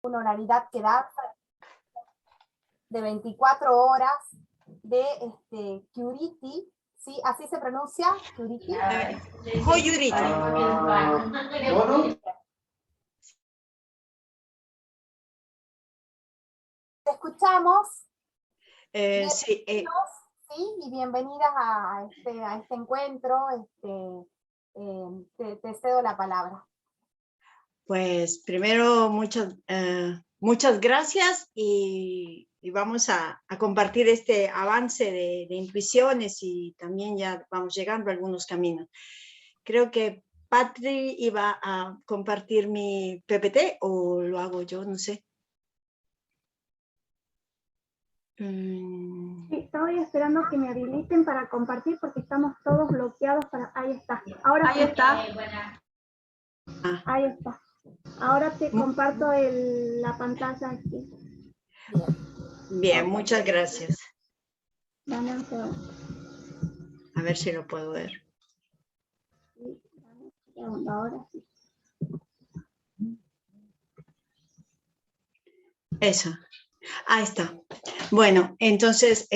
una oralidad que danza de 24 horas de Curiti, ¿sí? ¿Así se pronuncia? Curiti. Joyuriti. Te escuchamos. Sí, ¿Sí? Y bienvenidas a este encuentro. Te cedo la palabra. Pues primero muchas gracias y vamos a compartir este avance de intuiciones y también ya vamos llegando a algunos caminos. Creo que Patri iba a compartir mi PPT o lo hago yo, no sé. Sí, estoy esperando que me habiliten para compartir porque estamos todos bloqueados para... Ahí está. Ahora sí está. Ahí está. Ahora te comparto la pantalla aquí. Bien, muchas gracias. Dame un segundo. A ver si lo puedo ver. Sí, dame un segundo, ahora sí. Eso. Ahí está. Bueno, entonces,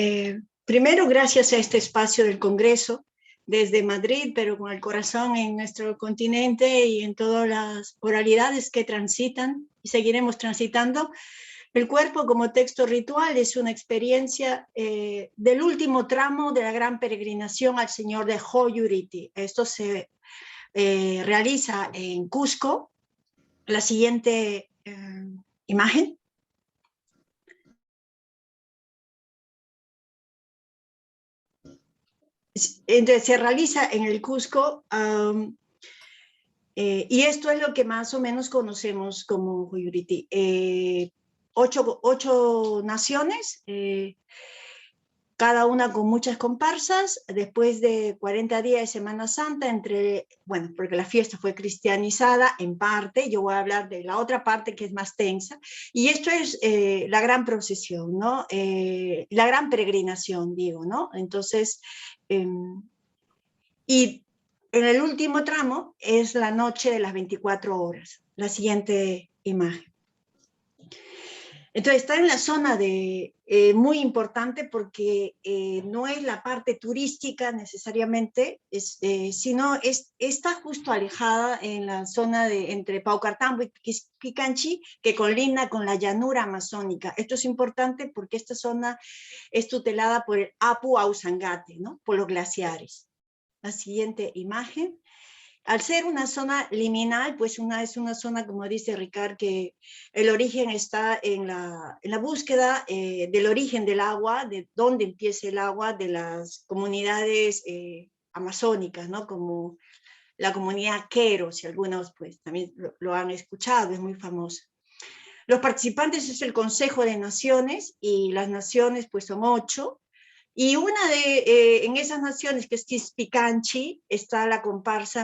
primero gracias a este espacio del Congreso, desde Madrid, pero con el corazón en nuestro continente y en todas las oralidades que transitan y seguiremos transitando. El cuerpo como texto ritual es una experiencia del último tramo de la gran peregrinación al Señor de Joyuriti. Esto se realiza en Cusco. La siguiente imagen. Entonces se realiza en el Cusco y esto es lo que más o menos conocemos como Joyuriti. 8 naciones, cada una con muchas comparsas, después de 40 días de Semana Santa, bueno, porque la fiesta fue cristianizada en parte, yo voy a hablar de la otra parte que es más tensa, y esto es la gran procesión, ¿no? La gran peregrinación, digo, ¿no? Entonces, y en el último tramo es la noche de las 24 horas, la siguiente imagen. Entonces está en la zona muy importante porque no es la parte turística necesariamente, sino está justo alejada en la zona entre Paucartambo y Picanchi, que colinda con la llanura amazónica. Esto es importante porque esta zona es tutelada por el Apu Ausangate, ¿no? Por los glaciares. La siguiente imagen. Al ser una zona liminal, pues es una zona, como dice Ricard, que el origen está en la búsqueda del origen del agua, de dónde empieza el agua, de las comunidades amazónicas, ¿no? Como la comunidad Quero, si algunos pues también lo han escuchado, es muy famosa. Los participantes es el Consejo de Naciones y las naciones pues son 8. Y en esas naciones, que es Quispicanchi, está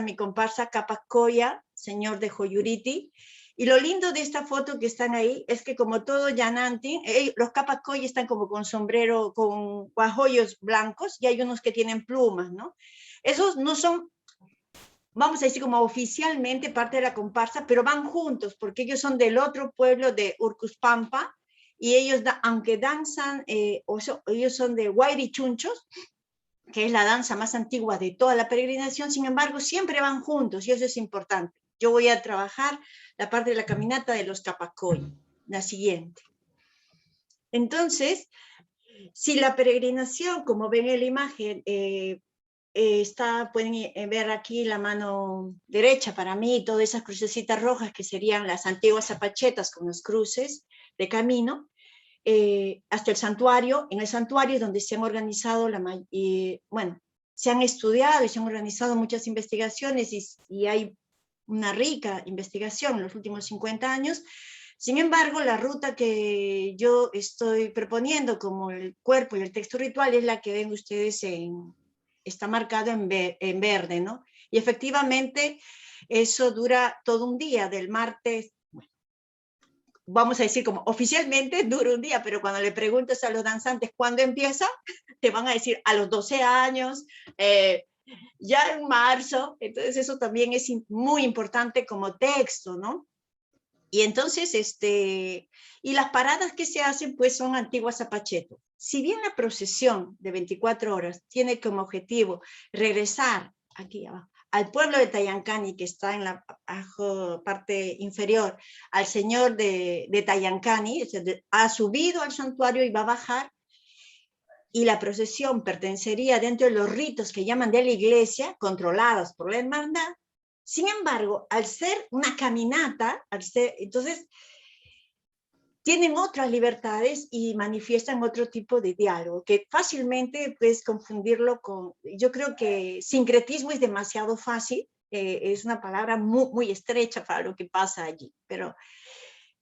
mi comparsa Capacoya, señor de Joyuriti. Y lo lindo de esta foto que están ahí es que como todo Yanantin, los Capacoya están como con sombrero, con guajoyos blancos, y hay unos que tienen plumas, ¿no? Esos no son, vamos a decir, como oficialmente parte de la comparsa, pero van juntos, porque ellos son del otro pueblo de Urcuspampa, y ellos, aunque danzan, ellos son de Huayrichunchos, que es la danza más antigua de toda la peregrinación, sin embargo, siempre van juntos, y eso es importante. Yo voy a trabajar la parte de la caminata de los Capacoy, la siguiente. Entonces, si la peregrinación, como ven en la imagen, pueden ver aquí la mano derecha para mí, todas esas crucecitas rojas que serían las antiguas zapachetas con las cruces de camino, hasta el santuario. En el santuario es donde se han organizado, se han estudiado y se han organizado muchas investigaciones y hay una rica investigación en los últimos 50 años. Sin embargo, la ruta que yo estoy proponiendo como el cuerpo y el texto ritual es la que ven ustedes está marcado en verde, ¿no? Y efectivamente eso dura todo un día, del martes, vamos a decir como oficialmente dura un día, pero cuando le preguntas a los danzantes cuándo empieza, te van a decir a los 12 años, ya en marzo. Entonces eso también es muy importante como texto, ¿no? Y entonces, y las paradas que se hacen, pues son antiguas Zapacheto. Si bien la procesión de 24 horas tiene como objetivo regresar aquí abajo, al pueblo de Tayancani, que está en la parte inferior, al señor de Tayancani, ha subido al santuario y va a bajar, y la procesión pertenecería dentro de los ritos que llaman de la iglesia, controlados por la hermandad. Sin embargo, al ser una caminata, entonces tienen otras libertades y manifiestan otro tipo de diálogo, que fácilmente puedes confundirlo con, yo creo que sincretismo es demasiado fácil, es una palabra muy, muy estrecha para lo que pasa allí, pero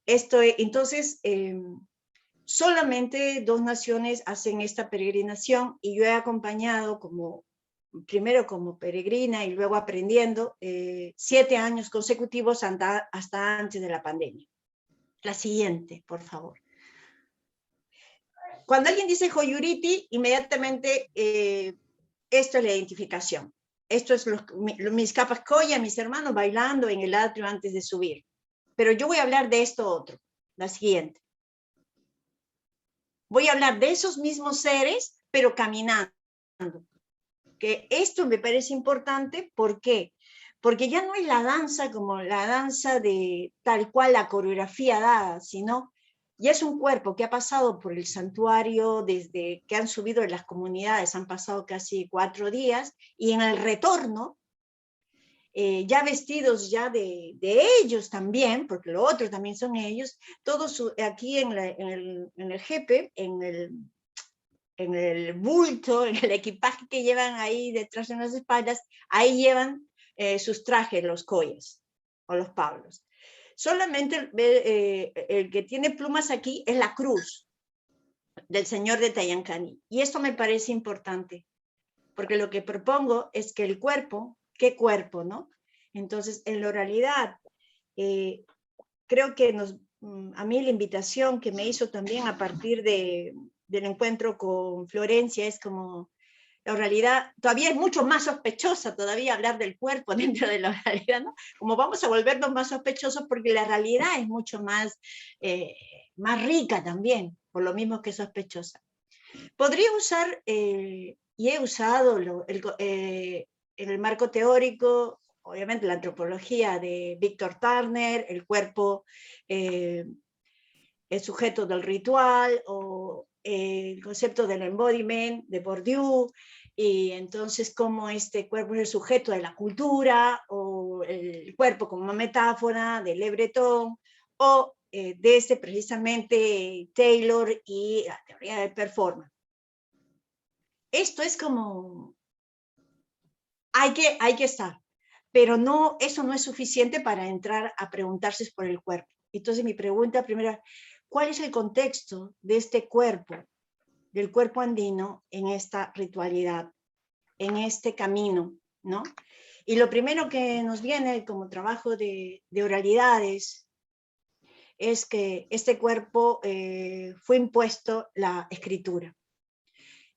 entonces, solamente 2 naciones hacen esta peregrinación y yo he acompañado primero como peregrina y luego aprendiendo 7 años consecutivos hasta antes de la pandemia. La siguiente, por favor. Cuando alguien dice Joyuriti, inmediatamente esto es la identificación. Esto es mis capas coya, mis hermanos bailando en el atrio antes de subir. Pero yo voy a hablar de esto otro, la siguiente. Voy a hablar de esos mismos seres, pero caminando. Que esto me parece importante, ¿por qué? Porque ya no es la danza como la danza de tal cual la coreografía dada, sino ya es un cuerpo que ha pasado por el santuario desde que han subido en las comunidades, han pasado casi 4 días, y en el retorno, ya vestidos ya de ellos también, porque lo otro también son ellos, todos aquí en el jepe, en el bulto, en el equipaje que llevan ahí detrás de las espaldas, ahí llevan sus trajes, los coyas o los pablos. Solamente el que tiene plumas aquí es la cruz del señor de Tayancani. Y esto me parece importante, porque lo que propongo es que el cuerpo, ¿qué cuerpo, no? Entonces, en la oralidad, creo que a mí la invitación que me hizo también a partir del encuentro con Florencia es como, la oralidad todavía es mucho más sospechosa todavía hablar del cuerpo dentro de la oralidad, ¿no? Como vamos a volvernos más sospechosos porque la realidad es mucho más rica también, por lo mismo que sospechosa. Podría usar, y he usado en el marco teórico, obviamente la antropología de Víctor Turner, el cuerpo, el sujeto del ritual, o el concepto del embodiment de Bourdieu, y entonces cómo este cuerpo es el sujeto de la cultura, o el cuerpo como metáfora de Le Breton, o desde precisamente Taylor y la teoría del performance. Esto es como, hay que estar, pero no, eso no es suficiente para entrar a preguntarse por el cuerpo. Entonces mi pregunta primera, ¿cuál es el contexto de este cuerpo, del cuerpo andino en esta ritualidad, en este camino, ¿no? Y lo primero que nos viene como trabajo de oralidades es que este cuerpo fue impuesto la escritura.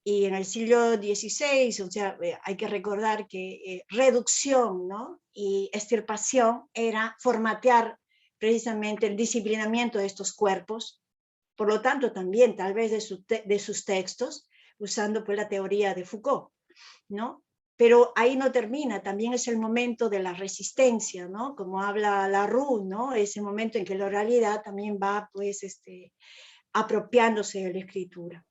Y en el siglo XVI, o sea, hay que recordar que reducción, ¿no? Y extirpación era formatear precisamente el disciplinamiento de estos cuerpos, por lo tanto también tal vez de sus textos, usando pues la teoría de Foucault, ¿no? Pero ahí no termina, también es el momento de la resistencia, ¿no? Como habla Laroux, ¿no? Ese momento en que la oralidad también va pues apropiándose de la escritura.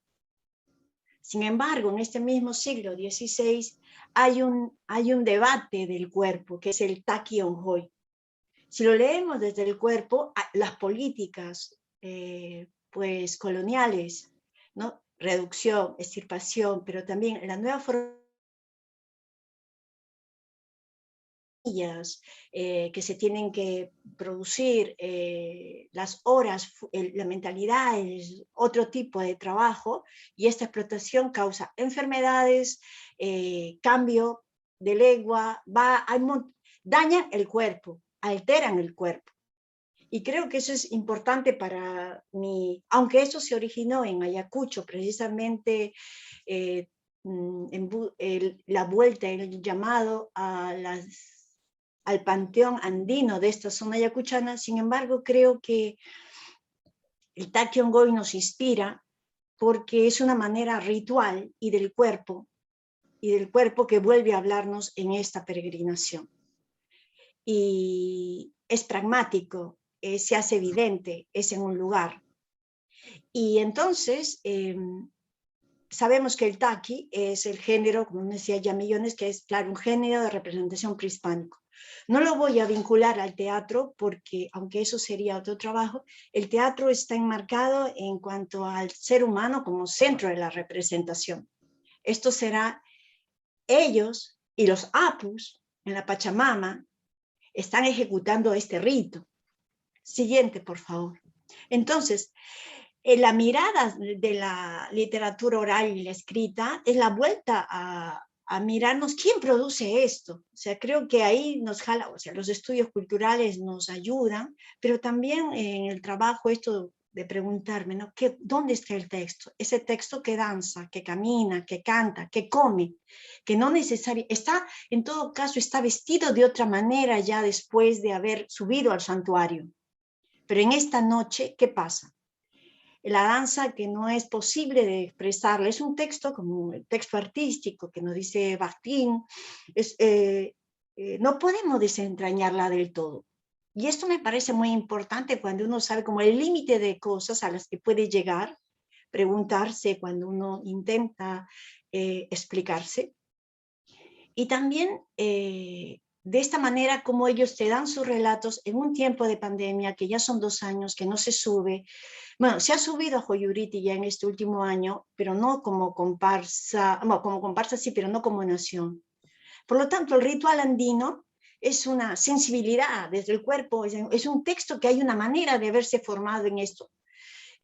Sin embargo, en este mismo siglo XVI hay un debate del cuerpo, que es el Taki Onhoy. Si lo leemos desde el cuerpo, las políticas pues coloniales, ¿no? Reducción, extirpación, pero también la nueva forma que se tienen que producir, las horas, la mentalidad es otro tipo de trabajo, y esta explotación causa enfermedades, cambio de lengua, dañan el cuerpo, alteran el cuerpo. Y creo que eso es importante para mí, aunque eso se originó en Ayacucho, precisamente la vuelta, el llamado a las al panteón andino de esta zona ayacuchana. Sin embargo, creo que el Taqui Ongoy nos inspira porque es una manera ritual y del cuerpo que vuelve a hablarnos en esta peregrinación. Y es pragmático, se hace evidente, es en un lugar. Y entonces, sabemos que el Taqui es el género, como decía ya Millones, que es, claro, un género de representación prehispánico. No lo voy a vincular al teatro porque, aunque eso sería otro trabajo, el teatro está enmarcado en cuanto al ser humano como centro de la representación. Esto será ellos y los apus en la Pachamama están ejecutando este rito. Siguiente, por favor. Entonces, la mirada de la literatura oral y la escrita es la vuelta a mirarnos quién produce esto. O sea, creo que ahí nos jala, o sea, los estudios culturales nos ayudan, pero también en el trabajo esto de preguntarme, ¿no? ¿Dónde está el texto? Ese texto que danza, que camina, que canta, que come, que no necesariamente, está, en todo caso, está vestido de otra manera ya después de haber subido al santuario. Pero en esta noche, ¿qué pasa? La danza que no es posible de expresarla, es un texto como el texto artístico que nos dice Bakhtin, no podemos desentrañarla del todo. Y esto me parece muy importante cuando uno sabe como el límite de cosas a las que puede llegar, preguntarse cuando uno intenta explicarse. Y también de esta manera como ellos te dan sus relatos en un tiempo de pandemia, que ya son 2 años, que no se sube. Bueno, se ha subido a Joyuriti ya en este último año, pero no como comparsa, bueno, como comparsa sí, pero no como nación. Por lo tanto, el ritual andino es una sensibilidad desde el cuerpo, es un texto que hay una manera de haberse formado en esto,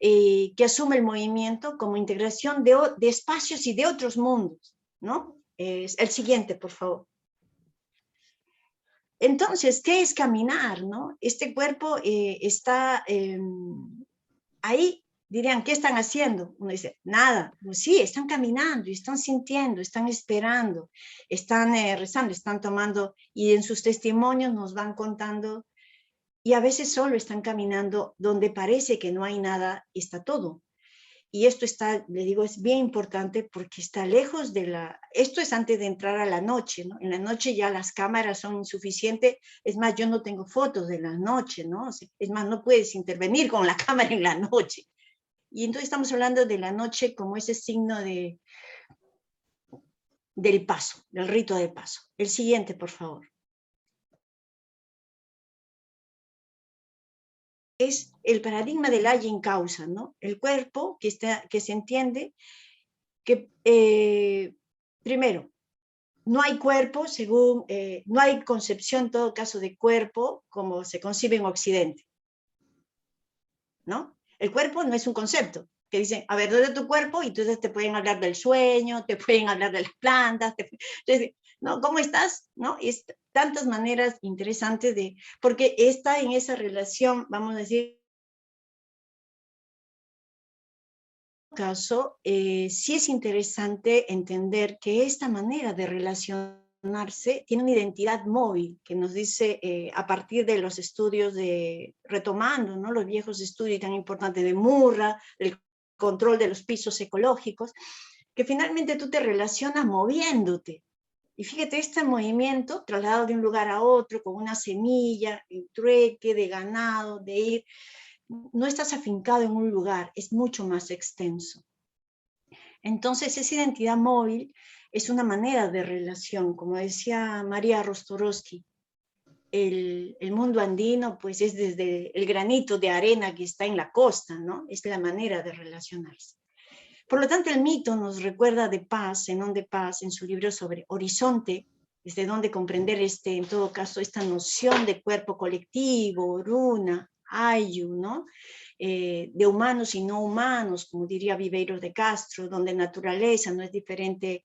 que asume el movimiento como integración de espacios y de otros mundos, ¿no? El siguiente, por favor. Entonces, ¿qué es caminar, no? Este cuerpo está ahí, dirían, ¿qué están haciendo? Uno dice, nada. Pues sí, están caminando, están sintiendo, están esperando, están rezando, están tomando, y en sus testimonios nos van contando, y a veces solo están caminando donde parece que no hay nada, está todo. Y esto está, le digo, es bien importante porque está lejos de esto es antes de entrar a la noche, ¿no? En la noche ya las cámaras son insuficientes, es más, yo no tengo fotos de la noche, ¿no? Es más, no puedes intervenir con la cámara en la noche. Y entonces estamos hablando de la noche como ese signo del paso, del rito de paso. El siguiente, por favor. Es el paradigma del haya en causa, ¿no? El cuerpo que se entiende que, primero, no hay cuerpo según, no hay concepción en todo caso de cuerpo como se concibe en Occidente, ¿no? El cuerpo no es un concepto, que dicen, a ver, ¿dónde es tu cuerpo? Y entonces te pueden hablar del sueño, te pueden hablar de las plantas, ¿no? ¿Cómo estás? ¿No? Es tantas maneras interesantes porque está en esa relación, vamos a decir, caso, sí es interesante entender que esta manera de relacionarse tiene una identidad móvil, que nos dice a partir de los estudios retomando, ¿no? Los viejos estudios tan importantes de Murra, el control de los pisos ecológicos, que finalmente tú te relacionas moviéndote. Y fíjate, este movimiento trasladado de un lugar a otro, con una semilla, el trueque de ganado, de ir, no estás afincado en un lugar, es mucho más extenso. Entonces, esa identidad móvil es una manera de relación, como decía María Rostorowski, el mundo andino pues es desde el granito de arena que está en la costa, ¿no? Es la manera de relacionarse. Por lo tanto, el mito nos recuerda de Paz, Zenón de Paz, en su libro sobre Horizonte, desde donde comprender en todo caso, esta noción de cuerpo colectivo, runa, ayu, ¿no? De humanos y no humanos, como diría Viveiro de Castro, donde naturaleza no es diferente,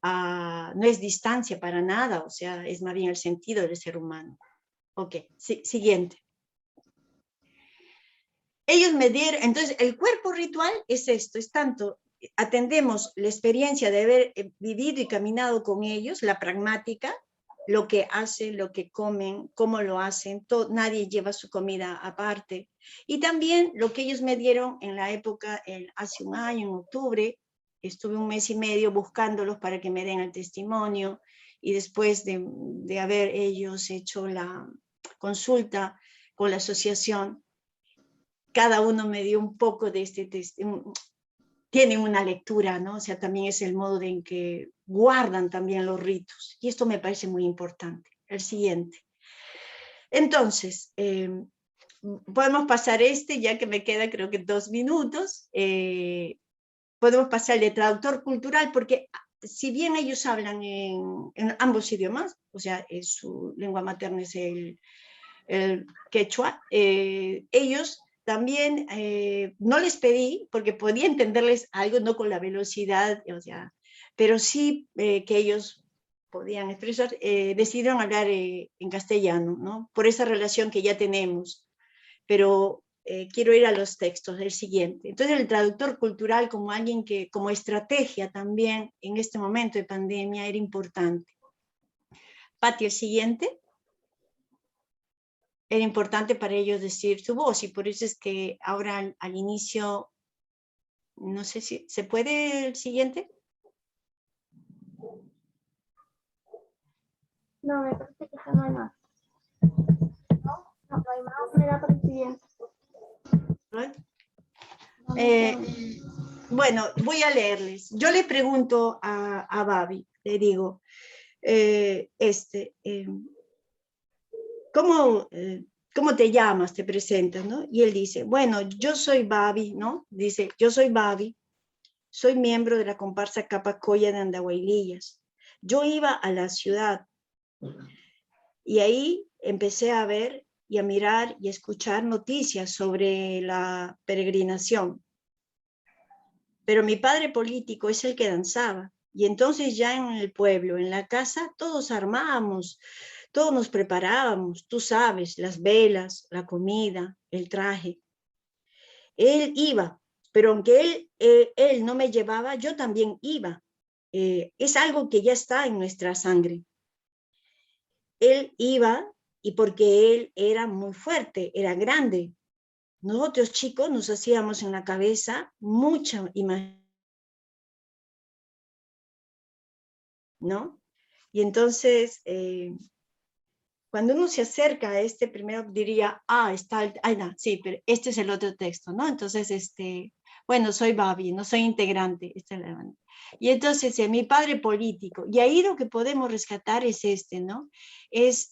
no es distancia para nada, o sea, es más bien el sentido del ser humano. Ok, siguiente. Ellos me dieron, entonces el cuerpo ritual es esto, es tanto, atendemos la experiencia de haber vivido y caminado con ellos, la pragmática, lo que hacen, lo que comen, cómo lo hacen, nadie lleva su comida aparte. Y también lo que ellos me dieron en la época, hace un año, en octubre, estuve un mes y medio buscándolos para que me den el testimonio, y después de haber ellos hecho la consulta con la asociación, cada uno me dio un poco de este testimonio. Tienen una lectura, ¿no? O sea, también es el modo en que guardan también los ritos. Y esto me parece muy importante. El siguiente. Entonces, podemos pasar ya que me queda creo que 2 minutos. Podemos pasar de traductor cultural, porque si bien ellos hablan en ambos idiomas, o sea, su lengua materna es el quechua, ellos también no les pedí, porque podía entenderles algo, no con la velocidad, o sea, pero sí que ellos podían expresar, decidieron hablar en castellano, ¿no? Por esa relación que ya tenemos, pero quiero ir a los textos del siguiente. Entonces el traductor cultural como alguien que, como estrategia también en este momento de pandemia era importante. Pati, el siguiente. Era importante para ellos decir su voz, y por eso es que ahora al inicio, no sé si se puede el siguiente. No, me parece que ya no hay más. No hay más. Me da por el siguiente. Bueno, voy a leerles. Yo le pregunto a Babi, le digo, ¿cómo te llamas? Te presentas, ¿no? Y él dice, bueno, yo soy Babi, ¿no? Dice, yo soy Babi, soy miembro de la comparsa Capacoya de Andahuaylillas. Yo iba a la ciudad y ahí empecé a ver y a mirar y a escuchar noticias sobre la peregrinación. Pero mi padre político es el que danzaba. Y entonces ya en el pueblo, en la casa, todos armábamos, todos nos preparábamos, tú sabes, las velas, la comida, el traje. Él iba, pero aunque él no me llevaba, yo también iba. Es algo que ya está en nuestra sangre. Él iba y porque él era muy fuerte, era grande. Nosotros chicos nos hacíamos en la cabeza mucha imaginación, ¿no? Y entonces, cuando uno se acerca a este, primero diría, no, sí, pero este es el otro texto, ¿no? Entonces, bueno, soy Babi, no soy integrante. Y entonces, mi padre político, y ahí lo que podemos rescatar es ¿no? Es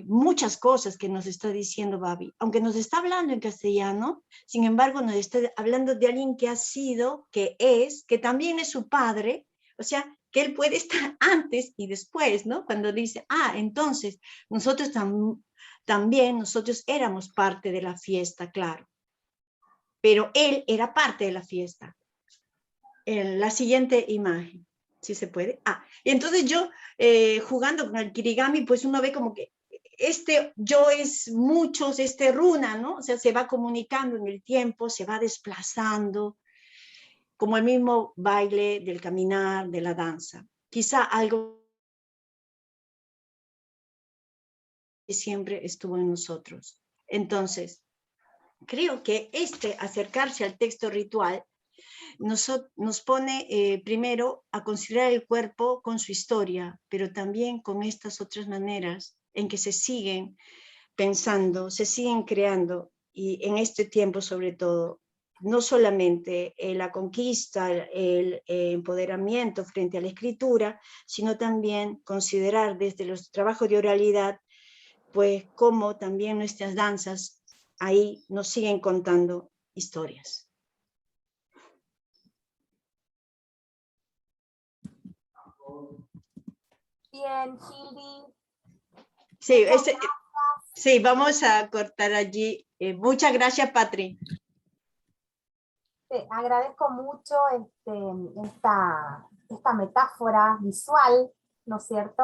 muchas cosas que nos está diciendo Babi, aunque nos está hablando en castellano, sin embargo, nos está hablando de alguien que ha sido, que es, que también es su padre, o sea, que él puede estar antes y después, ¿no? Cuando dice, entonces, nosotros también, nosotros éramos parte de la fiesta, claro. Pero él era parte de la fiesta. La siguiente imagen, si se puede. Y entonces yo, jugando con el kirigami, pues uno ve como que yo es muchos, runa, ¿no? O sea, se va comunicando en el tiempo, se va desplazando, como el mismo baile del caminar, de la danza. Quizá algo que siempre estuvo en nosotros. Entonces, creo que acercarse al texto ritual nos pone primero a considerar el cuerpo con su historia, pero también con estas otras maneras en que se siguen pensando, se siguen creando, y en este tiempo sobre todo, no solamente la conquista, el empoderamiento frente a la escritura, sino también considerar desde los trabajos de oralidad, pues cómo también nuestras danzas ahí nos siguen contando historias. Bien, Gilby. Sí, sí, vamos a cortar allí. Muchas gracias, Patri. Te agradezco mucho esta metáfora visual, ¿no es cierto?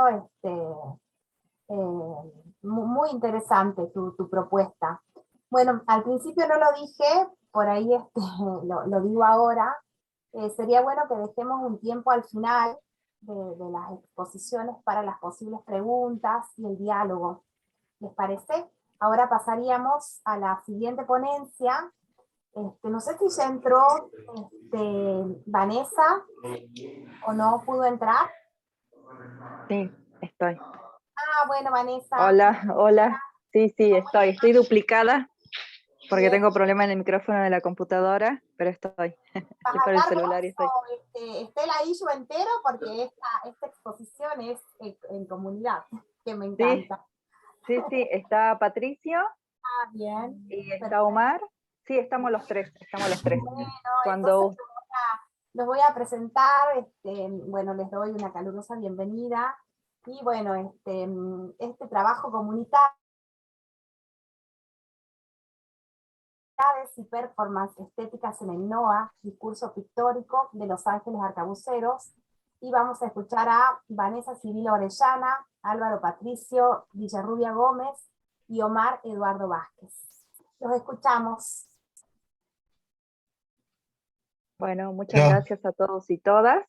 Muy interesante tu propuesta. Bueno, al principio no lo dije, por ahí lo digo ahora. Sería bueno que dejemos un tiempo al final de las exposiciones para las posibles preguntas y el diálogo. ¿Les parece? Ahora pasaríamos a la siguiente ponencia. No sé si ya entró Vanessa o no pudo entrar. Sí, estoy. Ah, bueno, Vanessa. Hola, hola. Sí, estoy duplicada porque Bien. tengo problema en el micrófono de la computadora, pero estoy. ¿Vas Estoy a por el hablar celular vos y estoy. o Estela y yo entero? Porque esta exposición es en comunidad, que me encanta. Sí, está Patricio Ah, bien. y está Perfecto. Omar. Sí, estamos los tres. Bueno, Cuando entonces los voy a presentar, bueno, les doy una calurosa bienvenida, y bueno, este trabajo comunitario y performance estéticas en el NOA, discurso pictórico de Los Ángeles Arcabuceros, y vamos a escuchar a Vanessa Sibila Orellana, Álvaro Patricio Villarrubia Gómez y Omar Eduardo Vázquez. Los escuchamos. Bueno, muchas gracias a todos y todas.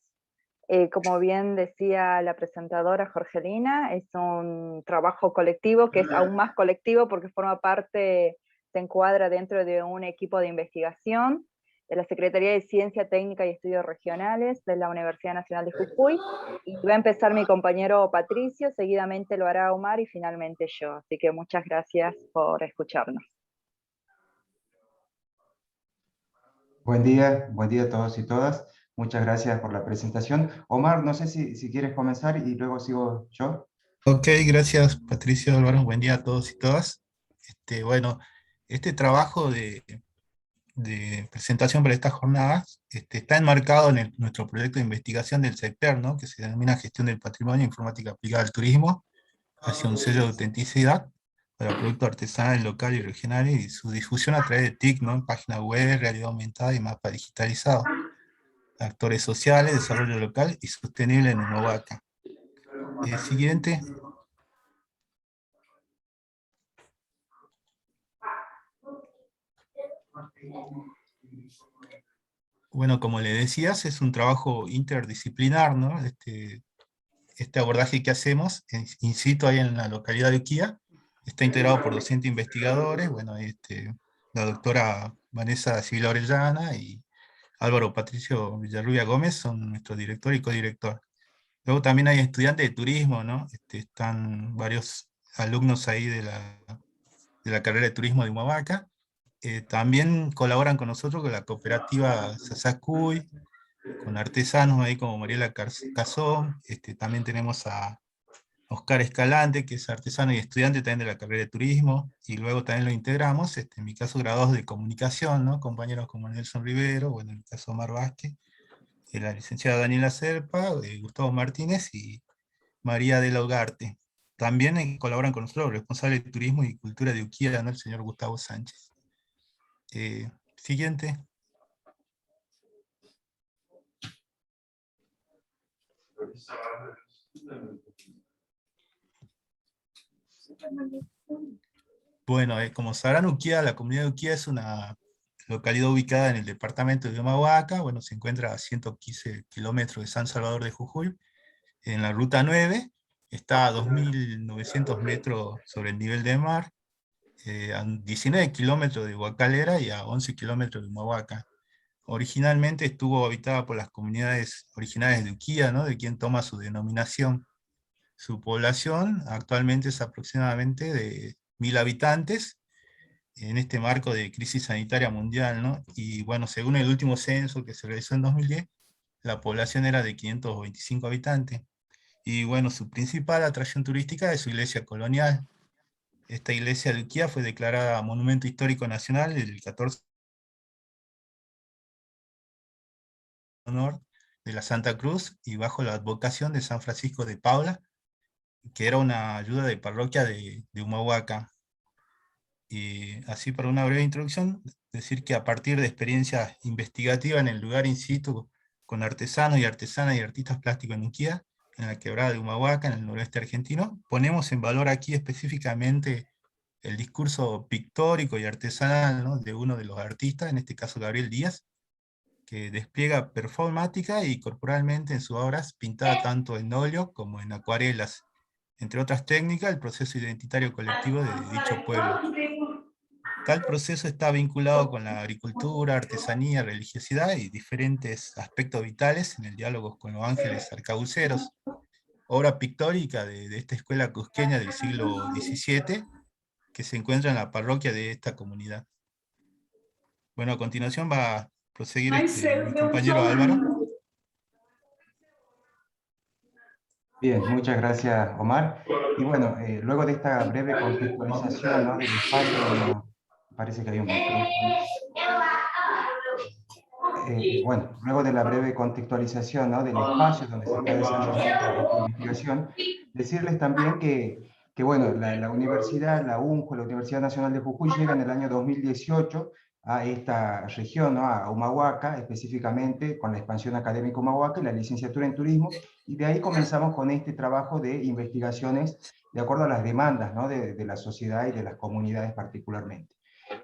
Como bien decía la presentadora Jorgelina, es un trabajo colectivo que es aún más colectivo porque forma parte, se encuadra dentro de un equipo de investigación de la Secretaría de Ciencia Técnica y Estudios Regionales de la Universidad Nacional de Jujuy, y va a empezar mi compañero Patricio, seguidamente lo hará Omar y finalmente yo. Así que muchas gracias por escucharnos. Buen día a todos y todas. Muchas gracias por la presentación. Omar, no sé si quieres comenzar y luego sigo yo. Ok, gracias Patricio, Álvaro. Buen día a todos y todas. Bueno, este trabajo de presentación para estas jornadas está enmarcado en nuestro proyecto de investigación del sector, ¿no? Que se denomina Gestión del Patrimonio e Informática Aplicada al Turismo, hacia un sello de autenticidad para productos artesanales locales y regionales y su difusión a través de TIC, ¿no? En página web, realidad aumentada y mapa digitalizado. Actores sociales, desarrollo local y sostenible en Humahuaca. Siguiente. Bueno, como le decías, es un trabajo interdisciplinar, ¿no? Este abordaje que hacemos, in situ ahí en la localidad de Uquía, está integrado por docentes investigadores, bueno, la doctora Vanessa Sibila Orellana y Álvaro Patricio Villarrubia Gómez son nuestro director y codirector. Luego también hay estudiantes de turismo, ¿no? Están varios alumnos ahí de la carrera de turismo de Humahuaca. También colaboran con nosotros con la cooperativa Sasacuy, con artesanos ahí como Mariela Cazón. También tenemos a Oscar Escalante, que es artesano y estudiante también de la carrera de turismo, y luego también lo integramos, en mi caso graduados de comunicación, ¿no? Compañeros como Nelson Rivero, bueno, en mi caso Omar Vázquez, la licenciada Daniela Serpa, Gustavo Martínez y María de la Ugarte. También colaboran con nosotros, responsable de turismo y cultura de Uquía, ¿no? El señor Gustavo Sánchez. Siguiente. Bueno, como sabrán, Uquía, la comunidad de Uquía es una localidad ubicada en el departamento de Humahuaca. Bueno, se encuentra a 115 kilómetros de San Salvador de Jujuy, en la ruta 9, está a 2.900 metros sobre el nivel del mar, a 19 kilómetros de Huacalera y a 11 kilómetros de Humahuaca. Originalmente estuvo habitada por las comunidades originarias de Uquía, ¿no? De quien toma su denominación. Su población actualmente es aproximadamente de 1.000 habitantes, en este marco de crisis sanitaria mundial, ¿no? Y bueno, según el último censo que se realizó en 2010, la población era de 525 habitantes. Y bueno, su principal atracción turística es su iglesia colonial. Esta iglesia de Uquía fue declarada Monumento Histórico Nacional el 14 de honor de la Santa Cruz y bajo la advocación de San Francisco de Paula, que era una ayuda de parroquia de Humahuaca. Y así, para una breve introducción, decir que a partir de experiencias investigativas en el lugar in situ con artesanos y artesanas y artistas plásticos en Uquía, en la quebrada de Humahuaca, en el noroeste argentino, ponemos en valor aquí específicamente el discurso pictórico y artesanal, ¿no? De uno de los artistas, en este caso Gabriel Díaz, que despliega performática y corporalmente en sus obras, pintada tanto en óleo como en acuarelas. Entre otras técnicas, el proceso identitario colectivo de dicho pueblo. Tal proceso está vinculado con la agricultura, artesanía, religiosidad y diferentes aspectos vitales en el diálogo con los ángeles arcabuceros, obra pictórica de esta escuela cusqueña del siglo XVII, que se encuentra en la parroquia de esta comunidad. Bueno, a continuación va a proseguir mi compañero Álvaro. Bien, muchas gracias, Omar. Y bueno, luego de esta breve contextualización, ¿no?, del espacio, parece que hay un micrófono. Bueno, luego de la breve contextualización, ¿no?, del espacio donde se está desarrollando esta investigación, decirles también que bueno, la universidad, la UNJU, la Universidad Nacional de Jujuy, llega en el año 2018 a esta región, ¿no?, a Humahuaca, específicamente con la expansión académica Humahuaca y la licenciatura en turismo, y de ahí comenzamos con este trabajo de investigaciones de acuerdo a las demandas, ¿no?, de la sociedad y de las comunidades particularmente.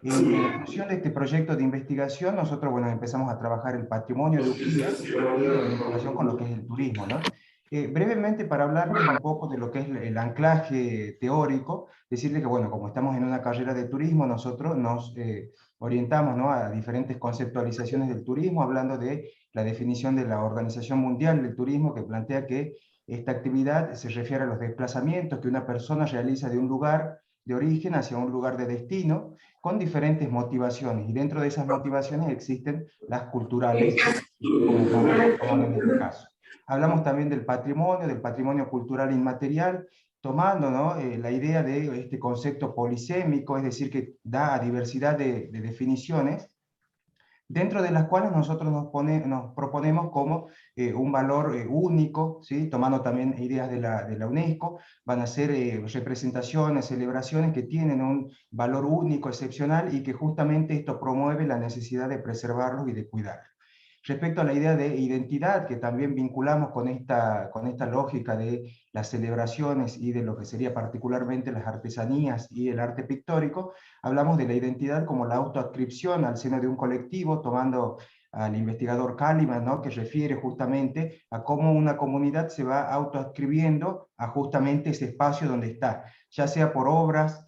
En función de este proyecto de investigación, nosotros, bueno, empezamos a trabajar el patrimonio de Uquía y en vinculación con lo que es el turismo, ¿no? Brevemente, para hablarles un poco de lo que es el anclaje teórico, decirle que, bueno, como estamos en una carrera de turismo, nosotros nos orientamos, ¿no?, a diferentes conceptualizaciones del turismo, hablando de la definición de la Organización Mundial del Turismo, que plantea que esta actividad se refiere a los desplazamientos que una persona realiza de un lugar de origen hacia un lugar de destino, con diferentes motivaciones, y dentro de esas motivaciones existen las culturales, como en este caso. Hablamos también del patrimonio cultural inmaterial, tomando, ¿no?, la idea de este concepto polisémico, es decir, que da diversidad de definiciones, dentro de las cuales nosotros nos proponemos como un valor único, ¿sí?, tomando también ideas de la UNESCO, van a ser representaciones, celebraciones que tienen un valor único, excepcional, y que justamente esto promueve la necesidad de preservarlos y de cuidarlos. Respecto a la idea de identidad, que también vinculamos con esta lógica de las celebraciones y de lo que sería particularmente las artesanías y el arte pictórico, hablamos de la identidad como la autoadscripción al seno de un colectivo, tomando al investigador Kalimann, ¿no?, que refiere justamente a cómo una comunidad se va autoadscribiendo a justamente ese espacio donde está, ya sea por obras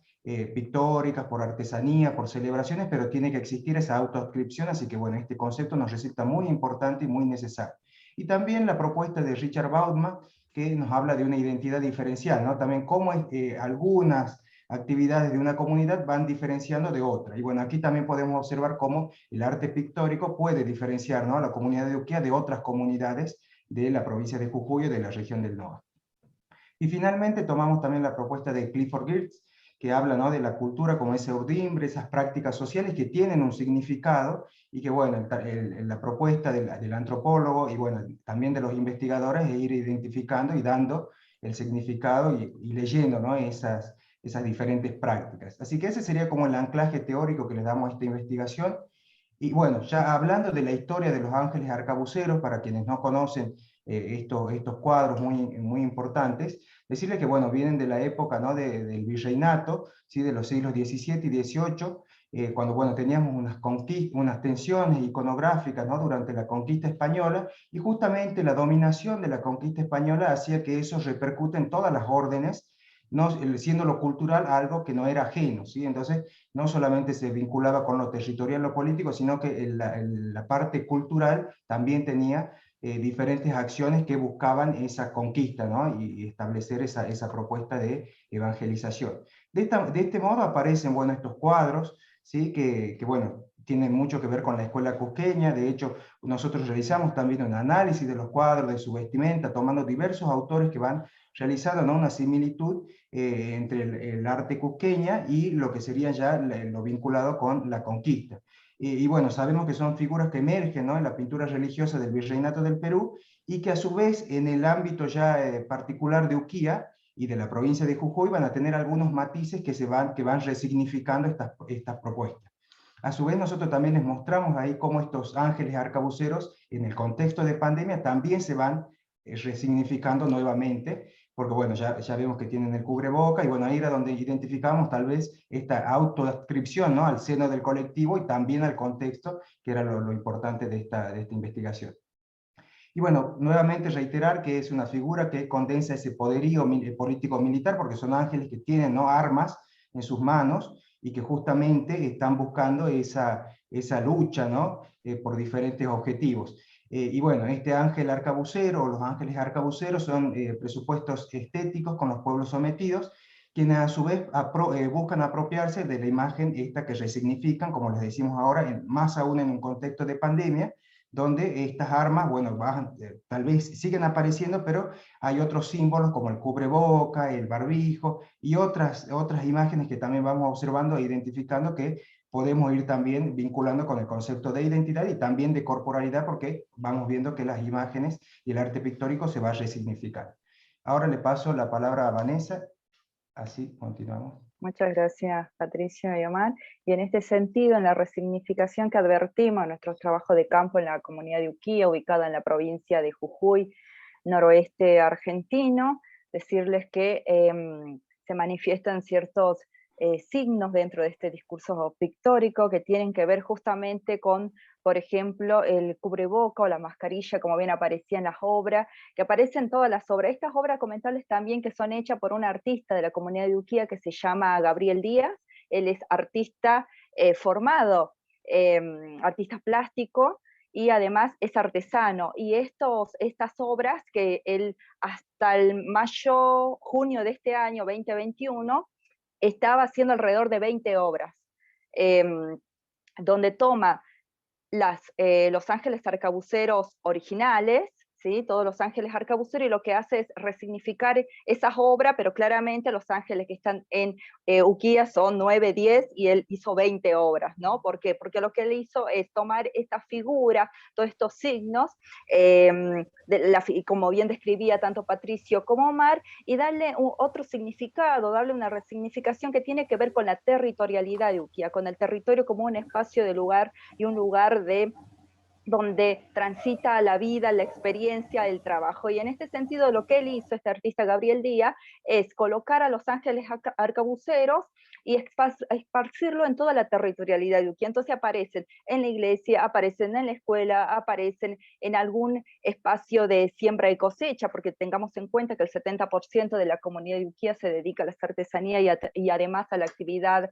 pictóricas, por artesanía, por celebraciones, pero tiene que existir esa autoadscripción, así que bueno, este concepto nos resulta muy importante y muy necesario. Y también la propuesta de Richard Baudman, que nos habla de una identidad diferencial, ¿no?, también cómo algunas actividades de una comunidad van diferenciando de otra. Y bueno, aquí también podemos observar cómo el arte pictórico puede diferenciar, ¿no?, a la comunidad de Uquía de otras comunidades de la provincia de Jujuy o de la región del NOA. Y finalmente tomamos también la propuesta de Clifford Geertz, que habla, ¿no?, de la cultura como ese urdimbre, esas prácticas sociales que tienen un significado, y que bueno, la propuesta del antropólogo y bueno, también de los investigadores es ir identificando y dando el significado y leyendo, ¿no?, esas diferentes prácticas. Así que ese sería como el anclaje teórico que le damos a esta investigación. Y bueno, ya hablando de la historia de los ángeles arcabuceros, para quienes no conocen estos cuadros muy importantes, decirles que bueno, vienen de la época, ¿no?, del virreinato, ¿sí?, de los siglos XVII y XVIII, cuando bueno, teníamos unas tensiones iconográficas, ¿no?, durante la conquista española, y justamente la dominación de la conquista española hacía que eso repercute en todas las órdenes, no, siendo lo cultural algo que no era ajeno, ¿sí? Entonces, no solamente se vinculaba con lo territorial, lo político, sino que la parte cultural también tenía diferentes acciones que buscaban esa conquista, ¿no?, y establecer esa propuesta de evangelización. De este modo aparecen, bueno, estos cuadros, ¿sí?, que bueno, tienen mucho que ver con la escuela cusqueña. De hecho, nosotros realizamos también un análisis de los cuadros, de su vestimenta, tomando diversos autores que van realizando, ¿no?, una similitud entre el arte cusqueña y lo que sería ya lo vinculado con la conquista. Y bueno, sabemos que son figuras que emergen, ¿no?, en la pintura religiosa del Virreinato del Perú, y que a su vez en el ámbito ya particular de Uquía y de la provincia de Jujuy van a tener algunos matices que van resignificando estas propuestas. A su vez, nosotros también les mostramos ahí cómo estos ángeles arcabuceros, en el contexto de pandemia, también se van resignificando nuevamente, porque bueno, ya vemos que tienen el cubreboca, y bueno, ahí era donde identificamos tal vez esta autoadscripción, ¿no?, al seno del colectivo y también al contexto, que era lo importante de esta investigación. Y bueno, nuevamente reiterar que es una figura que condensa ese poderío político-militar, porque son ángeles que tienen, ¿no?, armas en sus manos, y que justamente están buscando esa lucha, ¿no?, por diferentes objetivos. Y bueno, este ángel arcabucero, o los ángeles arcabuceros, son presupuestos estéticos con los pueblos sometidos, quienes a su vez buscan apropiarse de la imagen esta que resignifican, como les decimos ahora, más aún en un contexto de pandemia, donde estas armas, bueno, tal vez siguen apareciendo, pero hay otros símbolos como el cubreboca, el barbijo, y otras imágenes que también vamos observando e identificando, que podemos ir también vinculando con el concepto de identidad y también de corporalidad, porque vamos viendo que las imágenes y el arte pictórico se va a resignificar. Ahora le paso la palabra a Vanessa, así continuamos. Muchas gracias, Patricio y Omar. Y en este sentido, en la resignificación que advertimos en nuestros trabajos de campo en la comunidad de Uquía, ubicada en la provincia de Jujuy, noroeste argentino, decirles que se manifiestan ciertos signos dentro de este discurso pictórico que tienen que ver justamente con, por ejemplo, el cubreboca o la mascarilla, como bien aparecía en las obras, que aparecen en todas las obras. Estas obras, comentarles también que son hechas por un artista de la comunidad de Uquía que se llama Gabriel Díaz. Él es artista formado, artista plástico, y además es artesano, y estas obras que él hasta el junio de este año 2021 estaba haciendo alrededor de 20 obras, donde toma los ángeles arcabuceros originales, ¿sí?, todos los ángeles arcabuceros, y lo que hace es resignificar esas obras, pero claramente los ángeles que están en Uquía son 9, 10, y él hizo 20 obras, ¿no? ¿Por qué? Porque lo que él hizo es tomar esta figura, todos estos signos, como bien describía tanto Patricio como Omar, y darle otro significado, darle una resignificación que tiene que ver con la territorialidad de Uquía, con el territorio como un espacio de lugar y un lugar donde transita la vida, la experiencia, el trabajo. Y en este sentido, lo que él hizo, este artista Gabriel Díaz, es colocar a los ángeles arcabuceros y esparcirlo en toda la territorialidad de Uquía. Entonces aparecen en la iglesia, aparecen en la escuela, aparecen en algún espacio de siembra y cosecha, porque tengamos en cuenta que el 70% de la comunidad de Uquía se dedica a la artesanía y además a la actividad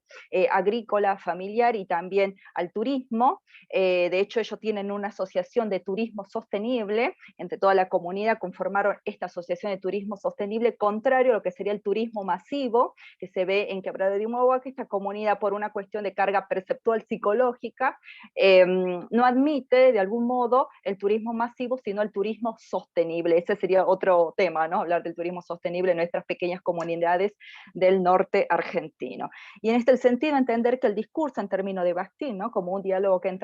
agrícola, familiar, y también al turismo. De hecho, ellos tienen una asociación de turismo sostenible, entre toda la comunidad conformaron esta asociación de turismo sostenible, contrario a lo que sería el turismo masivo, que se ve en Quebrada de Humahuaca, que esta comunidad, por una cuestión de carga perceptual psicológica, no admite de algún modo el turismo masivo, sino el turismo sostenible. Ese sería otro tema, ¿no?, hablar del turismo sostenible en nuestras pequeñas comunidades del norte argentino. Y en este sentido, entender que el discurso en términos de Bakhtin, ¿no?, como un diálogo que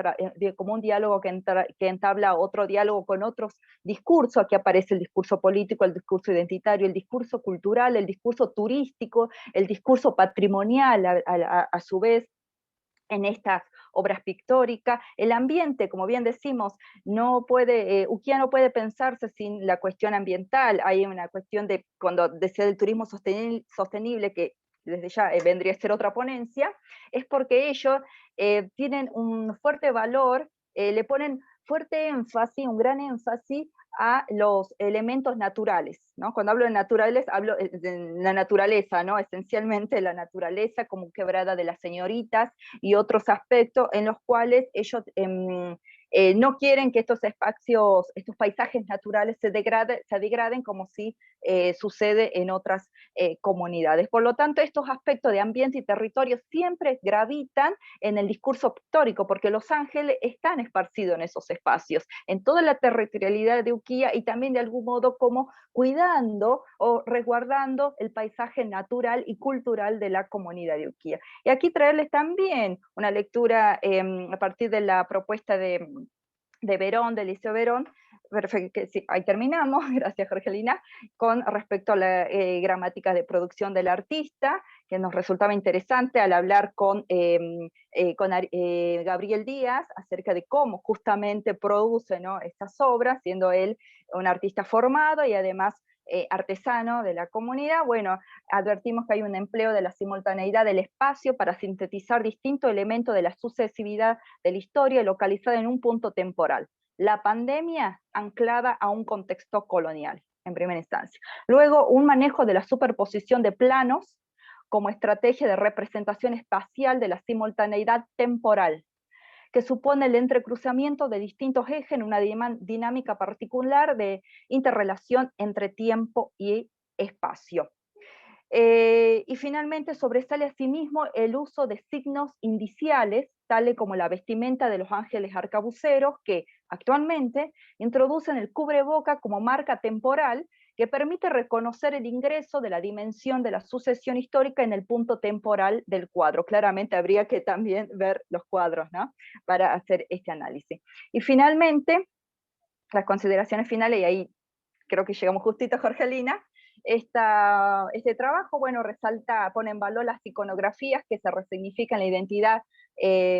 entabla otro diálogo con otros discursos. Aquí aparece el discurso político, el discurso identitario, el discurso cultural, el discurso turístico, el discurso patrimonial a su vez, en estas obras pictóricas. El ambiente, como bien decimos, Uquía no puede pensarse sin la cuestión ambiental. Hay una cuestión de, cuando decía del turismo sostenible, que desde ya vendría a ser otra ponencia, es porque ellos tienen un fuerte valor, le ponen fuerte énfasis, un gran énfasis a los elementos naturales, ¿no? Cuando hablo de naturales, hablo de la naturaleza, ¿no? Esencialmente la naturaleza como Quebrada de las Señoritas y otros aspectos en los cuales ellos no quieren que estos espacios, estos paisajes naturales se degraden como si sucede en otras comunidades. Por lo tanto, estos aspectos de ambiente y territorio siempre gravitan en el discurso pictórico, porque los ángeles están esparcidos en esos espacios, en toda la territorialidad de Uquía, y también de algún modo como cuidando o resguardando el paisaje natural y cultural de la comunidad de Uquía. Y aquí traerles también una lectura a partir de la propuesta de Verón, de Liceo Verón. Perfecto, sí, ahí terminamos, gracias Jorgelina, con respecto a la gramática de producción del artista, que nos resultaba interesante al hablar con Gabriel Díaz acerca de cómo justamente produce, ¿no?, estas obras, siendo él un artista formado y además artesano de la comunidad, bueno, advertimos que hay un empleo de la simultaneidad del espacio para sintetizar distintos elementos de la sucesividad de la historia localizada en un punto temporal. La pandemia anclada a un contexto colonial, en primera instancia. Luego, un manejo de la superposición de planos como estrategia de representación espacial de la simultaneidad temporal, que supone el entrecruzamiento de distintos ejes en una dinámica particular de interrelación entre tiempo y espacio. Y finalmente sobresale asimismo el uso de signos indiciales, tales como la vestimenta de los ángeles arcabuceros, que actualmente introducen el cubreboca como marca temporal que permite reconocer el ingreso de la dimensión de la sucesión histórica en el punto temporal del cuadro. Claramente habría que también ver los cuadros, ¿no?, para hacer este análisis. Y finalmente, las consideraciones finales, y ahí creo que llegamos justito, Jorgelina. Este trabajo, bueno, pone en valor las iconografías que se resignifican la identidad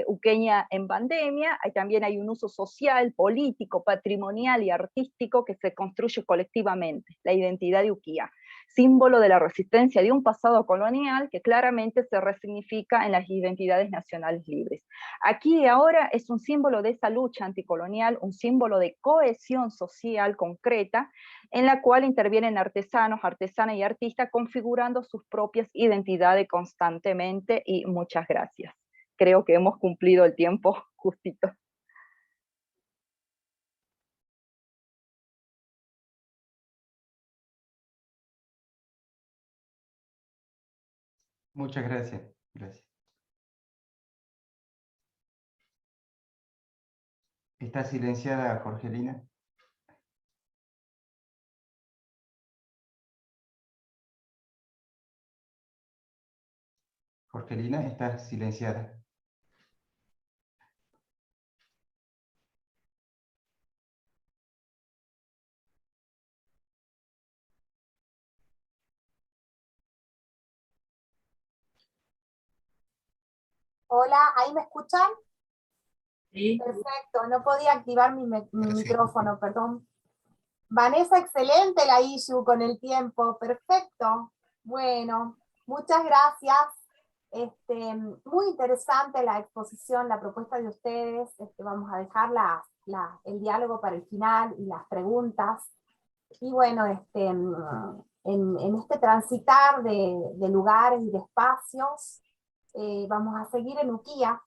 uqueña en pandemia. También hay un uso social, político, patrimonial y artístico que se construye colectivamente, la identidad de Uquía, símbolo de la resistencia de un pasado colonial que claramente se resignifica en las identidades nacionales libres. Aquí y ahora es un símbolo de esa lucha anticolonial, un símbolo de cohesión social concreta, en la cual intervienen artesanos, artesanas y artistas configurando sus propias identidades constantemente, y muchas gracias. Creo que hemos cumplido el tiempo justito. Muchas gracias. Gracias. ¿Está silenciada, Jorgelina? Jorgelina, está silenciada. Hola, ¿ahí me escuchan? Sí. Perfecto, no podía activar mi Sí. micrófono, perdón. Vanessa, excelente la issue con el tiempo, perfecto. Bueno, muchas gracias. Muy interesante la exposición, la propuesta de ustedes. Vamos a dejar el diálogo para el final y las preguntas. Y bueno, en este transitar de lugares y de espacios, vamos a seguir en Uquía.